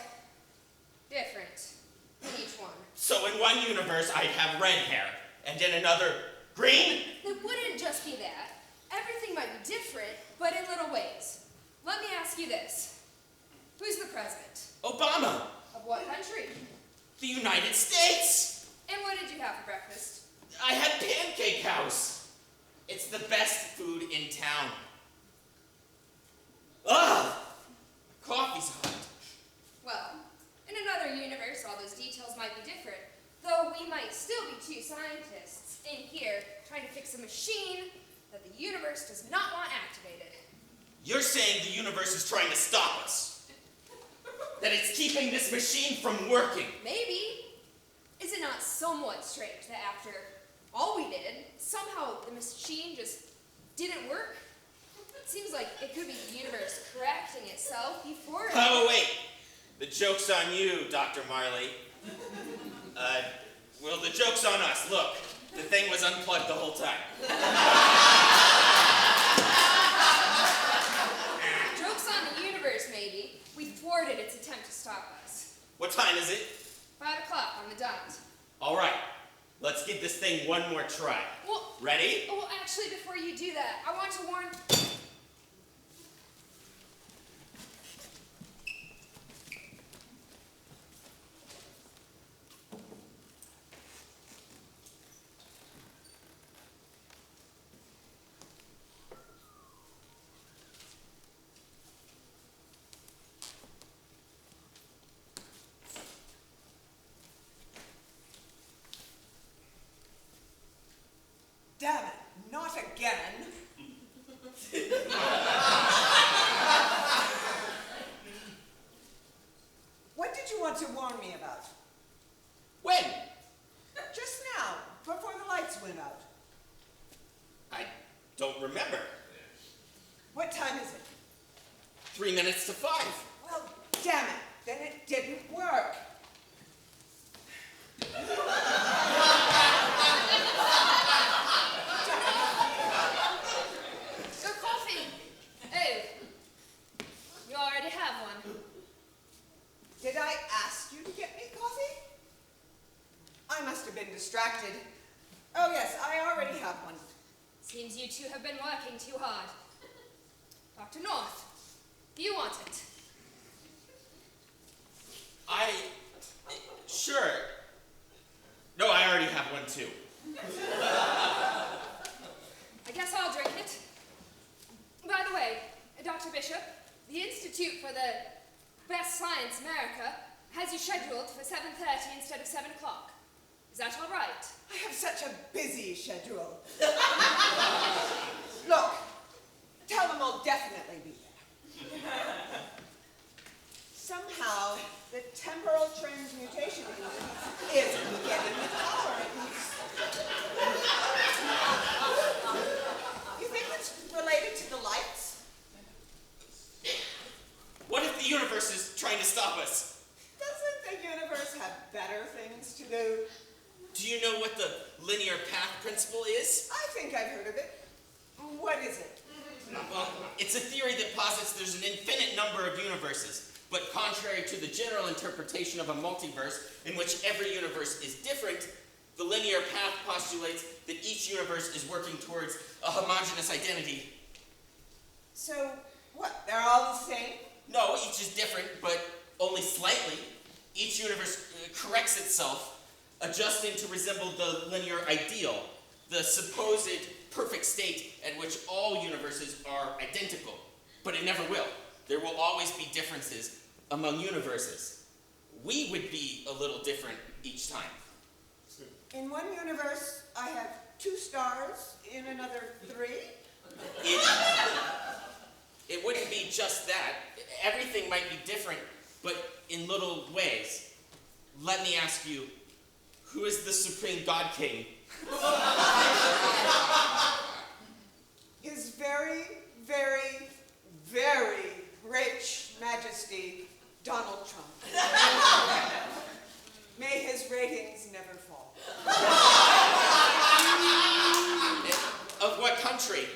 different in each one.
So in one universe, I'd have red hair, and in another, green?
It wouldn't just be that. Everything might be different, but in little ways. Let me ask you this. Who's the president?
Obama.
Of what country?
The United States.
And what did you have for breakfast?
I had Pancake House. It's the best food in town. Ugh! Coffee's hot.
Well, in another universe, all those details might be different, though we might still be two scientists in here trying to fix a machine that the universe does not want activated.
You're saying the universe is trying to stop us? That it's keeping this machine from working?
Maybe. Is it not somewhat strange that after all we did, somehow the machine just didn't work? It seems like it could be the universe correcting itself before it...
Oh, wait. The joke's on you, Dr. Marley. Well, the joke's on us. Look, the thing was unplugged the whole time.
Joke's on the universe, maybe. We thwarted its attempt to stop us.
What time is it?
5 o'clock on the dot.
All right. Let's give this thing one more try.
Well,
ready?
Well, actually, before you do that, I want to warn...
Damn it, not again. What did you want to warn me about?
When?
Just now, before the lights went out.
I don't remember.
What time is it?
3 minutes to 5.
Well, damn it, then it didn't work.
Your coffee. Oh, you already have one.
Did I ask you to get me coffee? I must have been distracted. Oh yes, I already have one.
Seems you two have been working too hard. Dr. North, do you want it?
Sure. No, I already have one too.
I guess I'll drink it. By the way, Dr. Bishop, the Institute for the Best Science America has you
is scheduled for 7:30 instead of 7 o'clock. Is that all right?
I have such a busy schedule. Look, tell them I'll definitely be there. Somehow, the temporal transmutation isn't getting the power. You think it's related to the lights?
What if the universe is trying to stop us?
Doesn't the universe have better things to do?
Do you know what the linear path principle is?
I think I've heard of it. What is it?
Well, it's a theory that posits there's an infinite number of universes, but contrary to the general interpretation of a multiverse in which every universe is different, the linear path postulates that each universe is working towards a homogeneous identity.
So, what, they're all the same?
No, each is different, but only slightly. Each universe corrects itself, adjusting to resemble the linear ideal, the supposed perfect state at which all universes are identical. But it never will. There will always be differences among universes. We would be a little different each time.
In one universe, I have 2 stars. In another, 3.
It wouldn't be just that. Everything might be different, but in little ways. Let me ask you, who is the Supreme God King?
His very, very, very rich Majesty, Donald Trump. May his ratings never fall.
Of what country?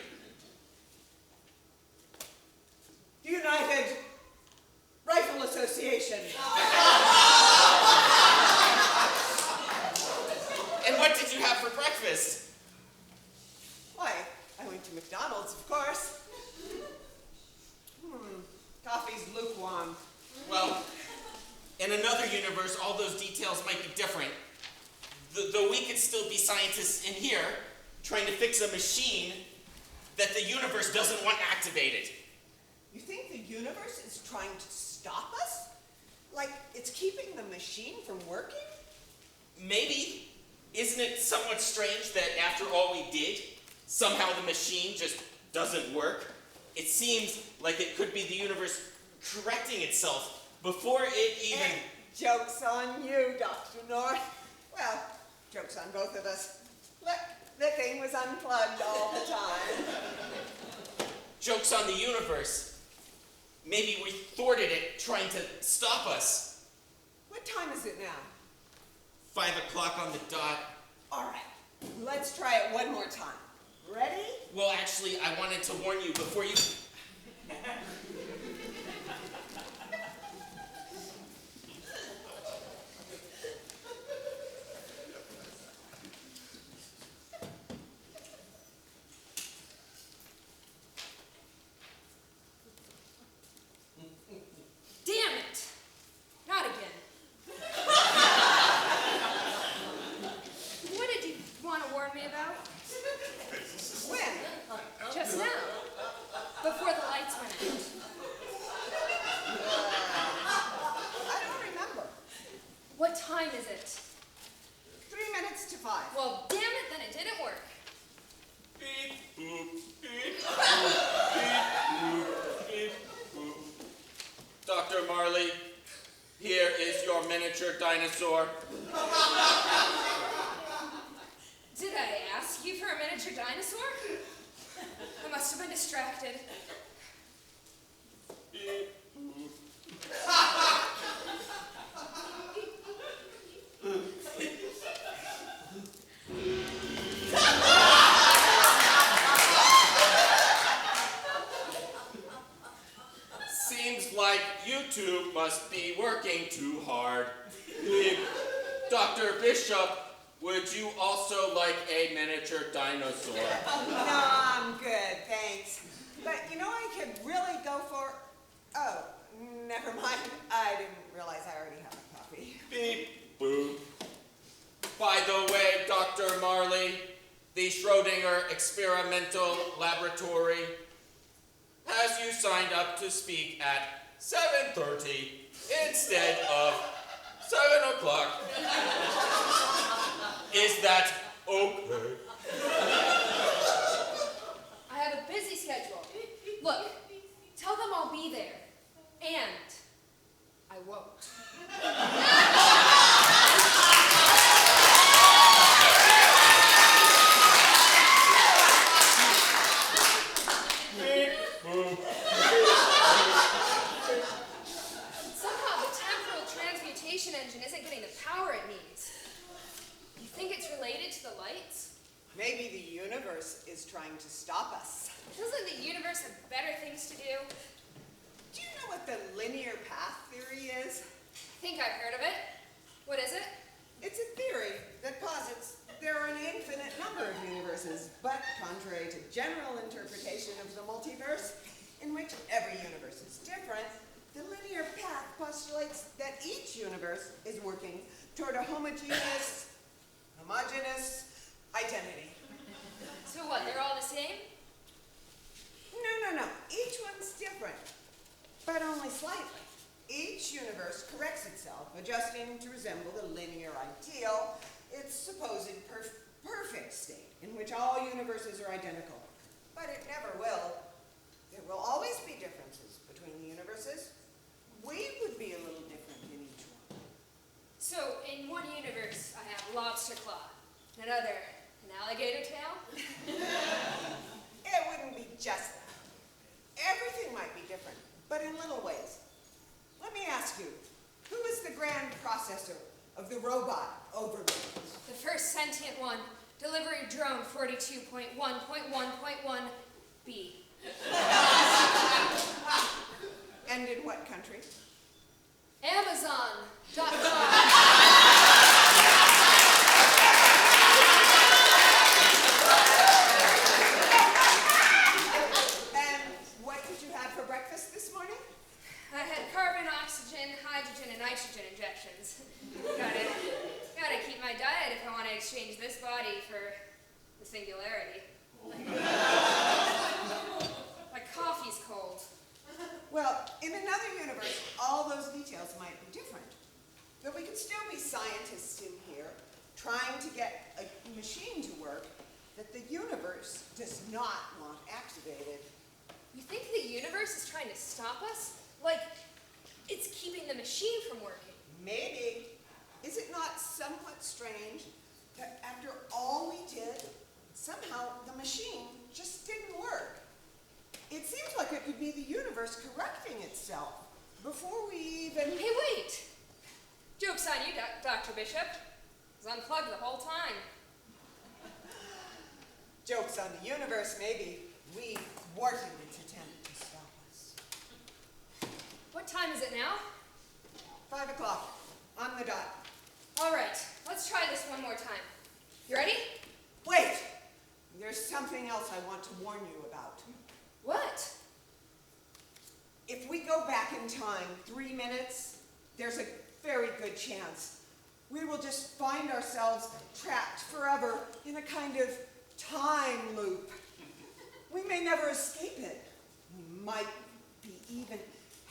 United Rifle Association.
And what did you have for breakfast?
Why, I went to McDonald's, of course. Coffee's lukewarm.
Well, in another universe, all those details might be different. Though we could still be scientists in here, trying to fix a machine that the universe doesn't want activated.
You think the universe is trying to stop us? Like it's keeping the machine from working?
Maybe. Isn't it somewhat strange that after all we did, somehow the machine just doesn't work? It seems like it could be the universe correcting itself before it even...
And joke's on you, Dr. North. Well, joke's on both of us. Look, the thing was unplugged all the time.
Joke's on the universe. Maybe we thwarted it trying to stop us.
What time is it now?
5 o'clock on the dot.
All right, let's try it one more time. Ready?
Well, actually, I wanted to warn you before you...
Damn it! Not again. What did you want to warn me about?
When?
Just now. Before the lights went out.
I don't remember.
What time is it?
3 minutes to 5.
Well, damn it, then it didn't work.
Beep, boop, beep, boop, beep, boop, beep, boop. Dr. Marley, here is your miniature dinosaur.
Did I ask you for a miniature dinosaur? I must have been distracted.
Beep, boop. Seems like you two must be working too hard. Dr. Bishop, would you also like a miniature dinosaur?
No, I'm good, thanks. But you know I could really go for... Oh, never mind. I didn't realize I already have a copy.
Beep, boop. By the way, Dr. Marley, the Schrodinger Experimental Laboratory has you signed up to speak at 7:30 instead of o'clock. Is that okay?
I have a busy schedule. Look, tell them I'll be there. And I won't. Somehow the temporal transmutation engine isn't getting the power it needs. You think it's related to the lights?
Maybe the universe is trying to stop us.
Doesn't the universe have better things to do?
Do you know what the linear path theory is?
I think I've heard of it. What is it?
It's a theory that posits there are an infinite number of universes, but contrary to general interpretation of the multiverse, in which every universe is different, the linear path postulates that each universe is working toward a homogeneous identity.
So what, they're all the same?
No. Each one's different, but only slightly. Each universe corrects itself, adjusting to resemble the linear ideal, its supposed perfect state, in which all universes are identical. But it never will. There will always be differences between the universes. We would be a little different in each one.
So, in one universe, I have lobster claw. In another, an alligator tail?
It wouldn't be just that. Everything might be different, but in little ways. Let me ask you, who is the grand processor of the robot overlord?
The first sentient one, delivery drone 42.1.1.1B.
And in what country?
Amazon.com. I had carbon, oxygen, hydrogen, and nitrogen injections. Gotta keep my diet if I want to exchange this body for the singularity. My coffee's cold.
Well, in another universe, all those details might be different. But we could still be scientists in here, trying to get a machine to work that the universe does not want activated.
You think the universe is trying to stop us? Like, it's keeping the machine from working.
Maybe. Is it not somewhat strange that after all we did, somehow the machine just didn't work? It seems like it could be the universe correcting itself before we even...
Hey, wait! Joke's on you, Dr. Bishop. I was unplugged the whole time.
Joke's on the universe, maybe. We thwarted its attempt to stop us.
What time is it now?
5 o'clock. On the dot.
All right, let's try this one more time. You ready?
Wait! There's something else I want to warn you about.
What?
If we go back in time 3 minutes, there's a very good chance we will just find ourselves trapped forever in a kind of time loop. We may never escape it. We might be even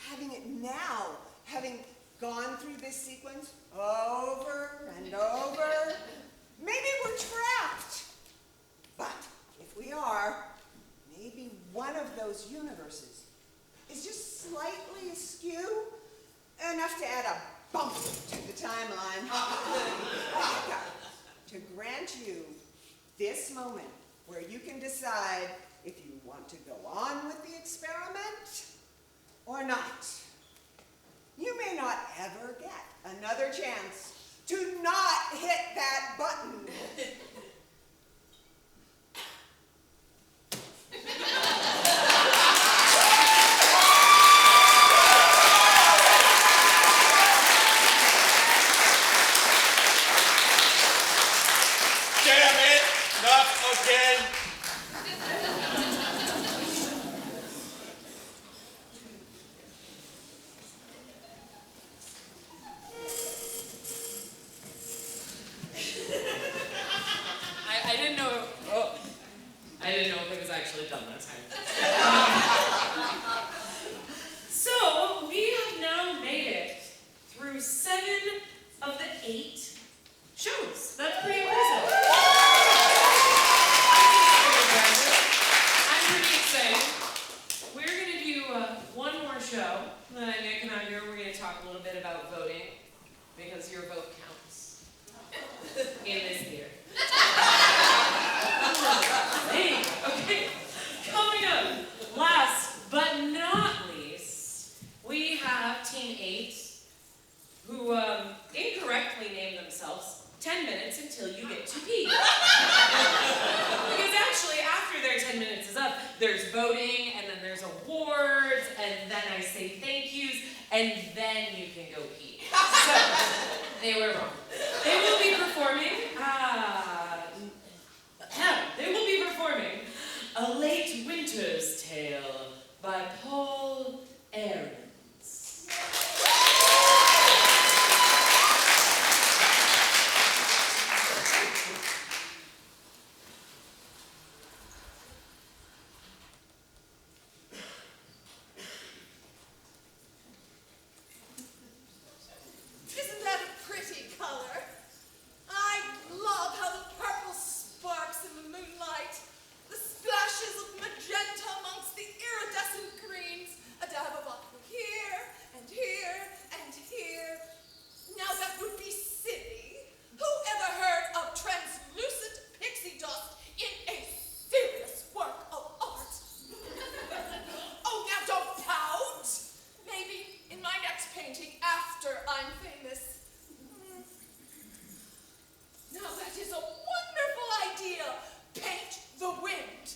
having it now, having gone through this sequence over and over. Maybe we're trapped. But if we are, maybe one of those universes is just slightly askew, enough to add a bump to the timeline. To grant you this moment where you can decide if you want to go on with the experiment or not. You may not ever get another chance to not hit that button.
Damn it! Not again!
I didn't know if it was actually done that time. So, we have now made it through 7 of the your vote counts. In this theater. Okay, coming up, last but not least, we have Team 8, who incorrectly named themselves 10 minutes until you get to pee. Because actually, after their 10 minutes is up, there's voting, and then there's awards, and then I say thank yous, and then you can go pee. So, they were wrong. They will be performing, A Late Winter's Tale by Paul Ahrens.
Isn't that a pretty color? I love how the purple sparks in the moonlight, the splashes of magenta amongst the iridescent greens, a dab of aqua here, and here, and here. Now that would be silly. Who ever heard of translucent pixie dust in a serious work of art? Oh, now don't pout. Maybe in my next painting after I'm famous. Now that is a wonderful idea. Paint the wind.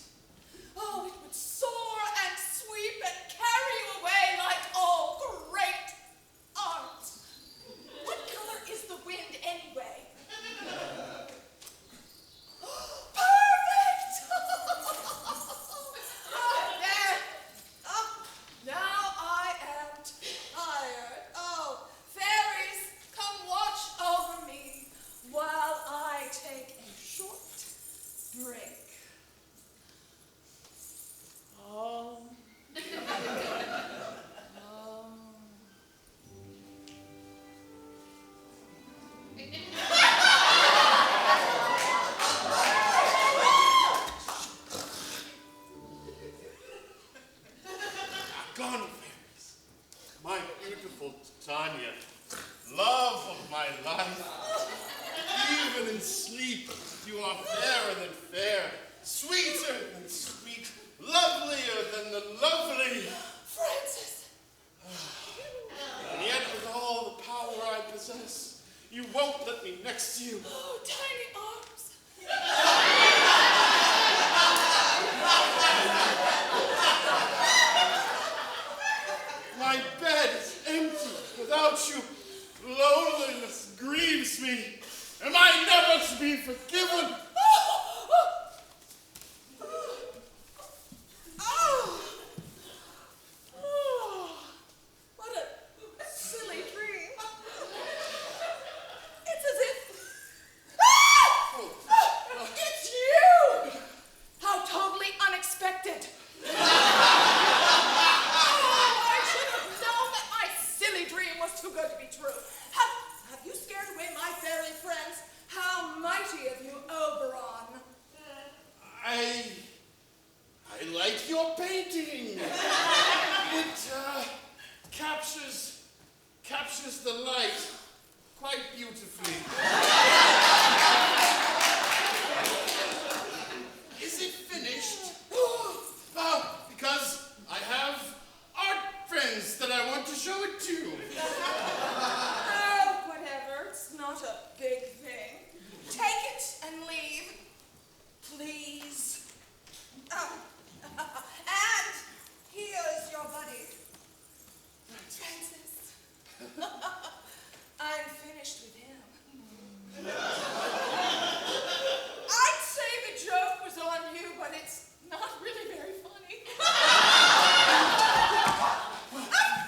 Oh, it would soar and sweep and carry you away like all great art. What color is the wind anyway? Perfect! Oh, there. Oh, now I am tired. Oh, fairies, come watch over me while I take a short break. Oh.
Gone, fairies. My beautiful Tanya, love of my life. Even in sleep, you are fairer than fair, sweeter than sweet, lovelier than the lovely.
Francis!
And yet, with all the power I possess, you won't let me next to you.
Oh, tiny arms.
My bed is empty without you. Loneliness grieves me. Am I never to be forgiven?
What a silly dream. It's as if... It's you! How totally unexpected. I should have known that my silly dream was too good to be true. Have you scared away my fairy friends? How mighty of you, Oberon.
I like your painting. It captures the light quite beautifully. Is it finished? Because I have art friends that I want to show it to.
Oh, whatever. It's not a big thing. Take it and leave. Please. And here's your buddy. Francis. I'm finished with him. I'd say the joke was on you, but it's not really very funny.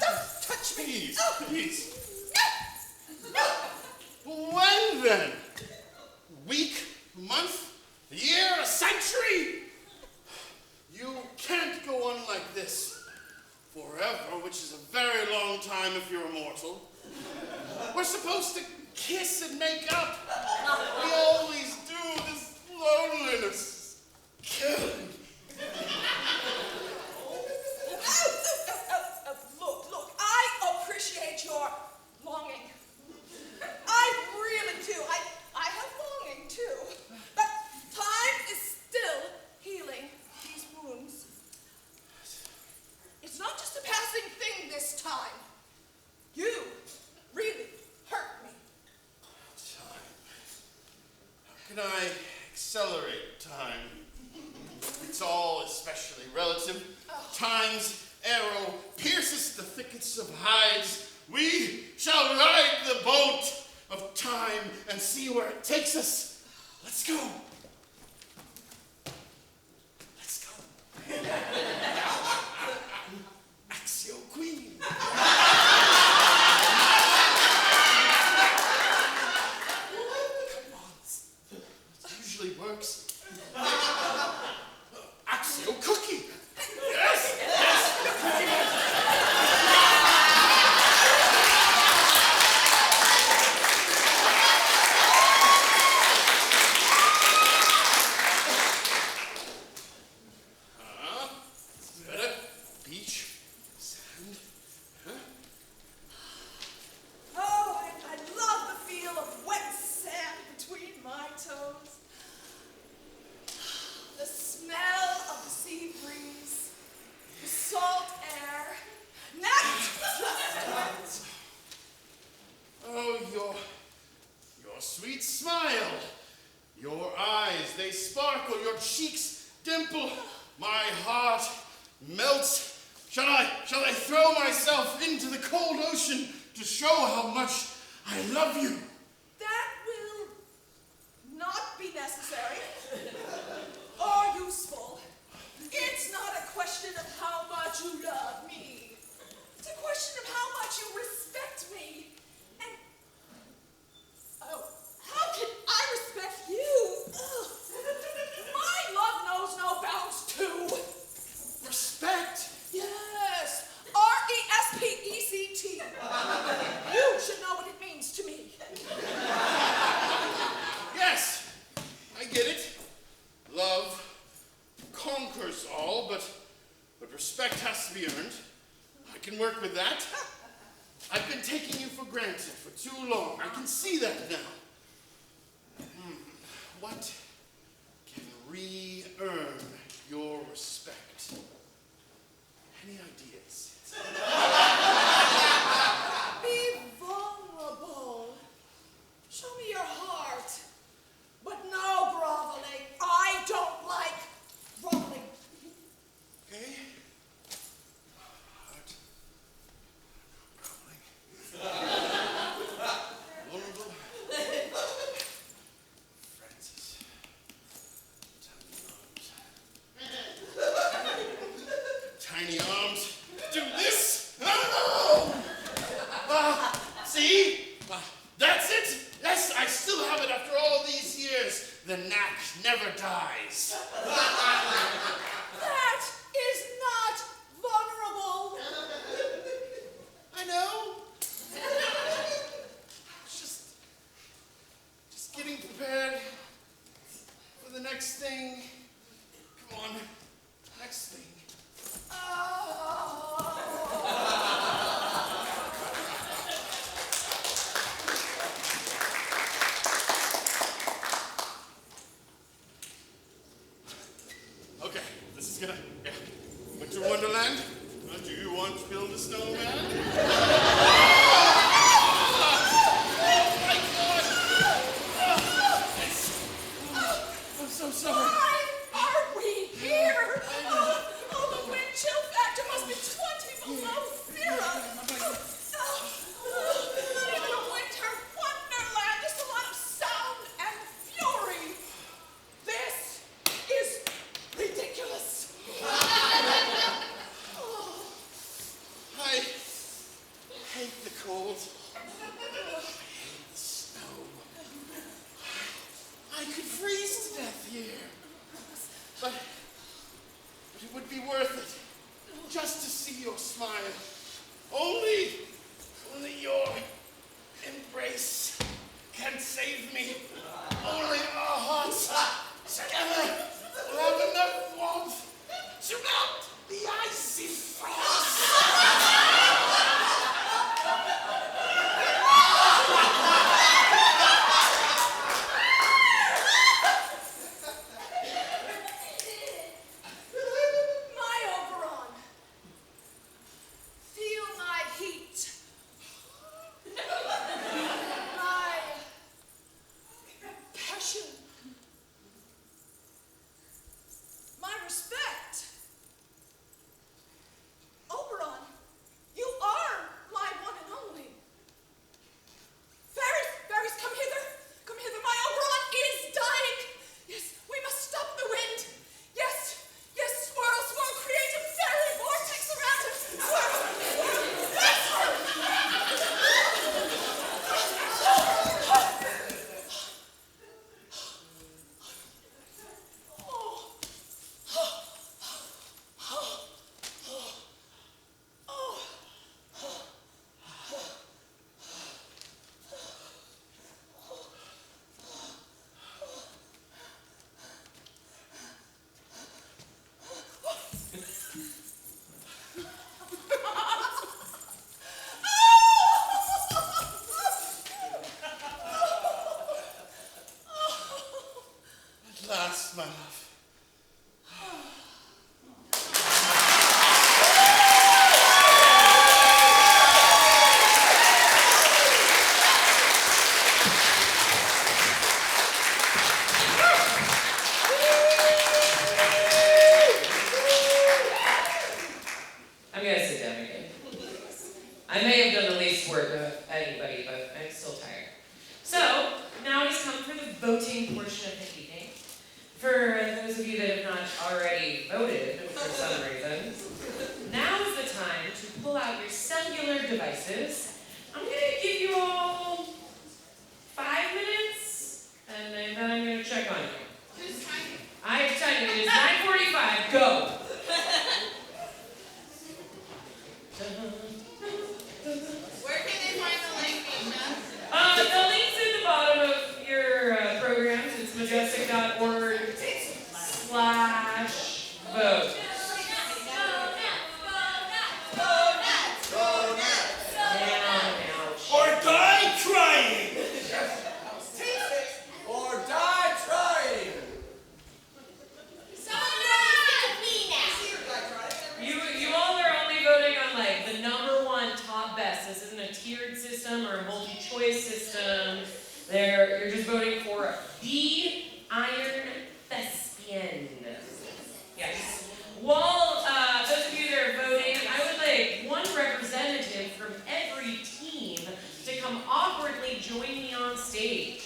Don't touch me.
Please,
Oh.
please.
No.
When then? Week, month, a year, a century? You can't go on like this forever, which is a very long time if you're immortal. We're supposed to kiss and make up. We always do. This loneliness is killing me.
Look, I appreciate your longing. I
can I accelerate time? It's all especially relative. Time's arrow pierces the thickets of hides. We shall ride the boat of time and see where it takes us. Let's go. Let's go. Axio Queen. Usually works. Axio Cookie. Yes, yes. Is that a beach? Sand? Huh?
Oh, I love the feel of wet sand between my toes. The smell of the sea breeze, the salt air, just
Oh, your sweet smile. Your eyes, they sparkle. Your cheeks dimple. My heart melts. Shall I throw myself into the cold ocean to show how much I love you?
That will not be necessary or useful. It's not a question of how much you love me. It's a question of how much you respect me. And, oh, how can I respect you? Ugh. My love knows no bounds too.
Respect?
Yes, R-E-S-P-E-C-T. You should know what it means to me.
Yes, I get it. Love conquers all, but respect has to be earned. I can work with that. I've been taking you for granted for too long. I can see that now. What can re-earn your respect? Any ideas?
Be vulnerable. Show me your heart. But no groveling. I don't like groveling.
Okay. Heart. Vulnerable. Francis. Tiny arms. Do this. No! See? That's it. Yes, I still have it after all these years. The knack never dies.
That is not vulnerable.
I know. Just getting prepared for the next thing. Come on. Next thing. Okay, this is gonna. Yeah. Winter Wonderland. Do you want to build a snowman? Oh my God! I'm so sorry.
Why are we here? Oh, the wind chill factor must be 20 below zero. Not even a winter wonderland, just a lot of sound and fury. This is ridiculous.
I hate the cold. I hate the snow. I could freeze to death here. But it would be worth it just to see your smile. Only your embrace can save me. Only our hearts together will have enough warmth to melt the icy frost.
My Oberon. Feel my heat. My
last, my love.
I'm gonna sit down again. I may have done the least work of anybody, but I'm still tired. So, now it's come for the voting portion of the evening. For those of you that have not already voted for some reason, now is the time to pull out your cellular devices. I'm gonna give you all 5 minutes, and then I'm gonna check on you.
Who's timing?
I have time. It is 9:45. Go!
Where can they find the link, Misha?
The link's in the bottom of your programs. It's majestic.org/vote.
Or die trying!
Or die trying!
You all are only voting on like the #1 top best. This isn't a tiered system or a multi-choice system. You're just voting for the Iron Thespian. Yes. While those of you that are voting, I would like one representative from every team to come awkwardly join me on stage.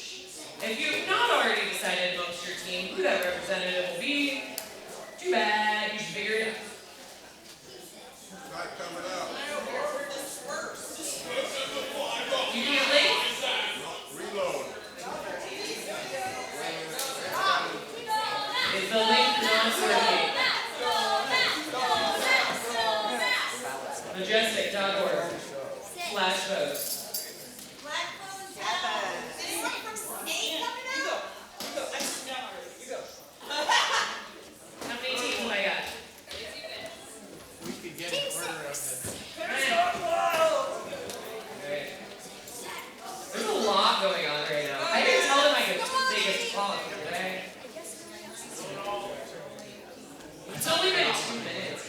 If you have not already decided amongst your team who that representative will be, too bad. You should figure it out.
Not coming out.
You need a link?
Reload.
Is the link non-working? Majestic.org/vote. How many teams have I got?
We could get an order of this.
Okay. There's a lot going on right now. I didn't tell them I could make a talk today. It's only been 2 minutes.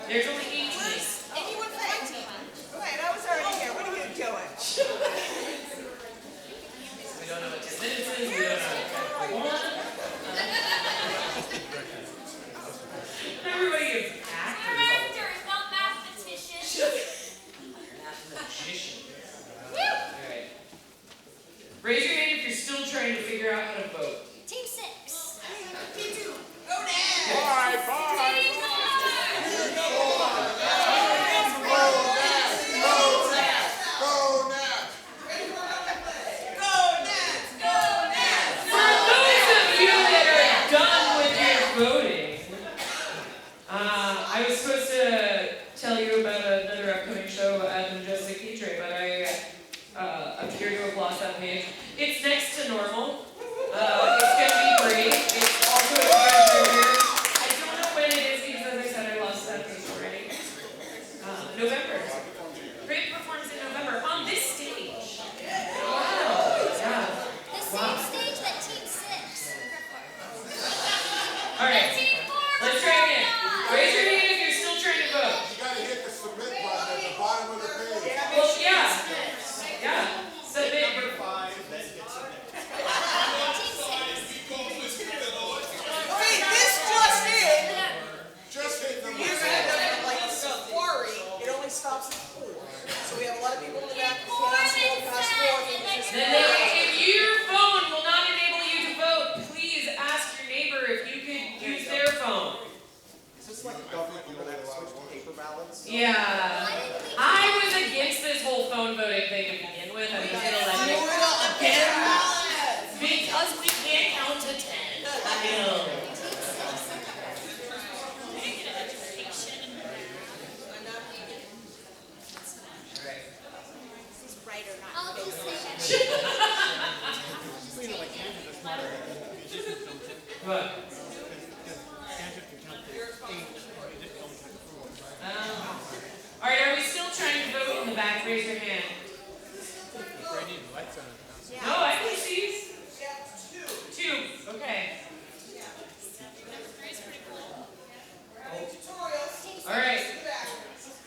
There's only 18.
And you would think, wait, I was already here. What are you doing?
We don't know what 10 minutes is. We don't know what 10. Everybody is actors.
Actors, not mathematicians.
Mathematician. Alright. Raise your hand if you're still trying to figure out how to vote.
Team 6.
Team 2. Go next.
Bye, bye.
For those of you that are done with your voting, I was supposed to tell you about another upcoming show at the Majestic Theatre, but I appear to have lost that page. It's next to normal. It's going to be great. It's also a treasure. I don't know when it is because, as I said, I lost that page already. November. Great performance in November on this stage. Wow. Yeah.
The same stage that Team 6.
All right. Let's try again. Raise your hand if you're still trying to vote.
You gotta hit the submit button at the bottom of the page.
Well, yeah. Yeah. Submit.
Number 5, then get submit.
Okay, this just in.
Just hit number
You
4.
had like a quarry. It only stops at 4. So we have a lot of people in the back who cannot scroll past 4.
If your phone will not enable you to vote, please ask your neighbor if you could use their phone.
Is this like a government you don't have to switch to paper ballots?
Yeah. I was against this whole phone voting thing to begin with. I was going to let it. Because we can't count to 10. I know.
I'll do 6.
What? All right, are we still trying to vote in the back? Raise your hand.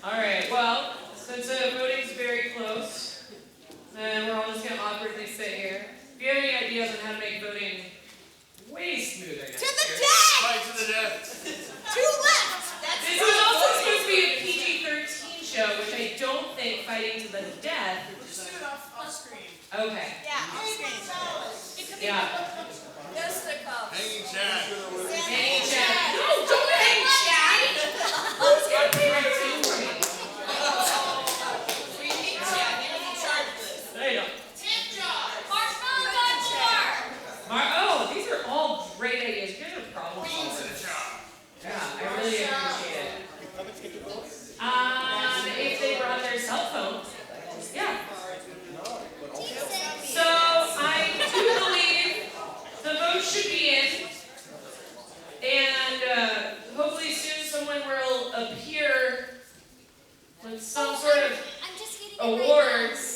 Alright, well, since voting's very close, then we're all just gonna awkwardly sit here. If you have any ideas on how to make voting way smoother next
To the
year.
death!
Fight to the death.
Two left!
This was also supposed to be a PG-13 show, which I don't think fighting to the death.
Just do it off screen.
Okay.
Yeah, off screen.
Yeah.
Hanging Chad.
Hanging Chad. No, don't hang Chad! Who's gonna pay my team for me?
We need Chad. We need to charge this.
There you go.
Tip jar.
Oh, these are all great ideas. You guys are problem solvers. Yeah, I really appreciate it. If they were on their cell phone. Yeah. So I do believe the vote should be in, and hopefully soon someone will appear with some sort of awards.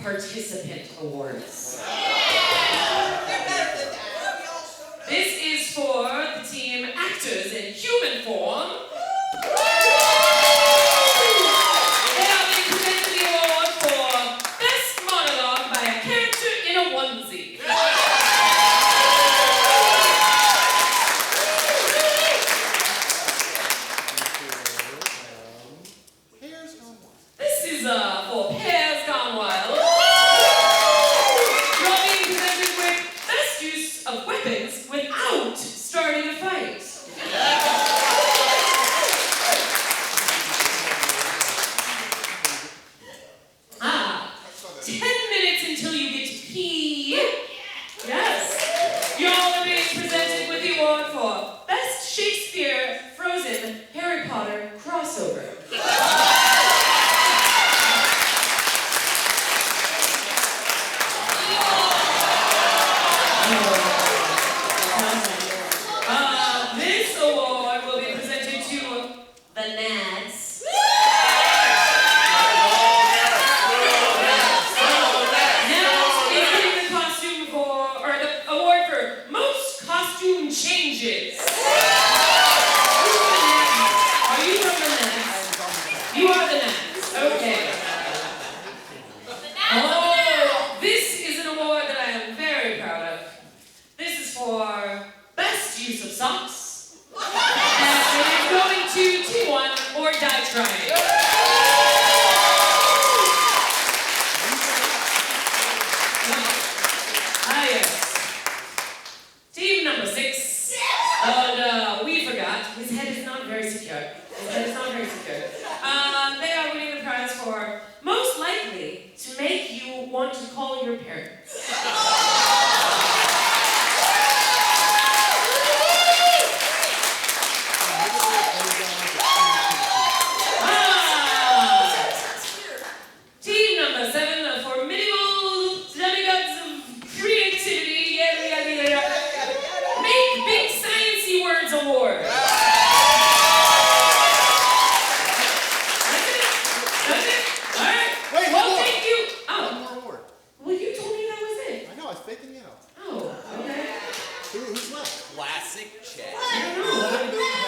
Participant awards. This is for the team actors in human form. They are being presented the award for best monologue by a character in a onesie. This is for Pears Gone Wild. Of weapons without starting a fight. Ah, 10 minutes until you get to pee. Yes. Y'all are being presented with the award for Best Shakespeare Frozen Harry Potter Crossover.
Classic Chad.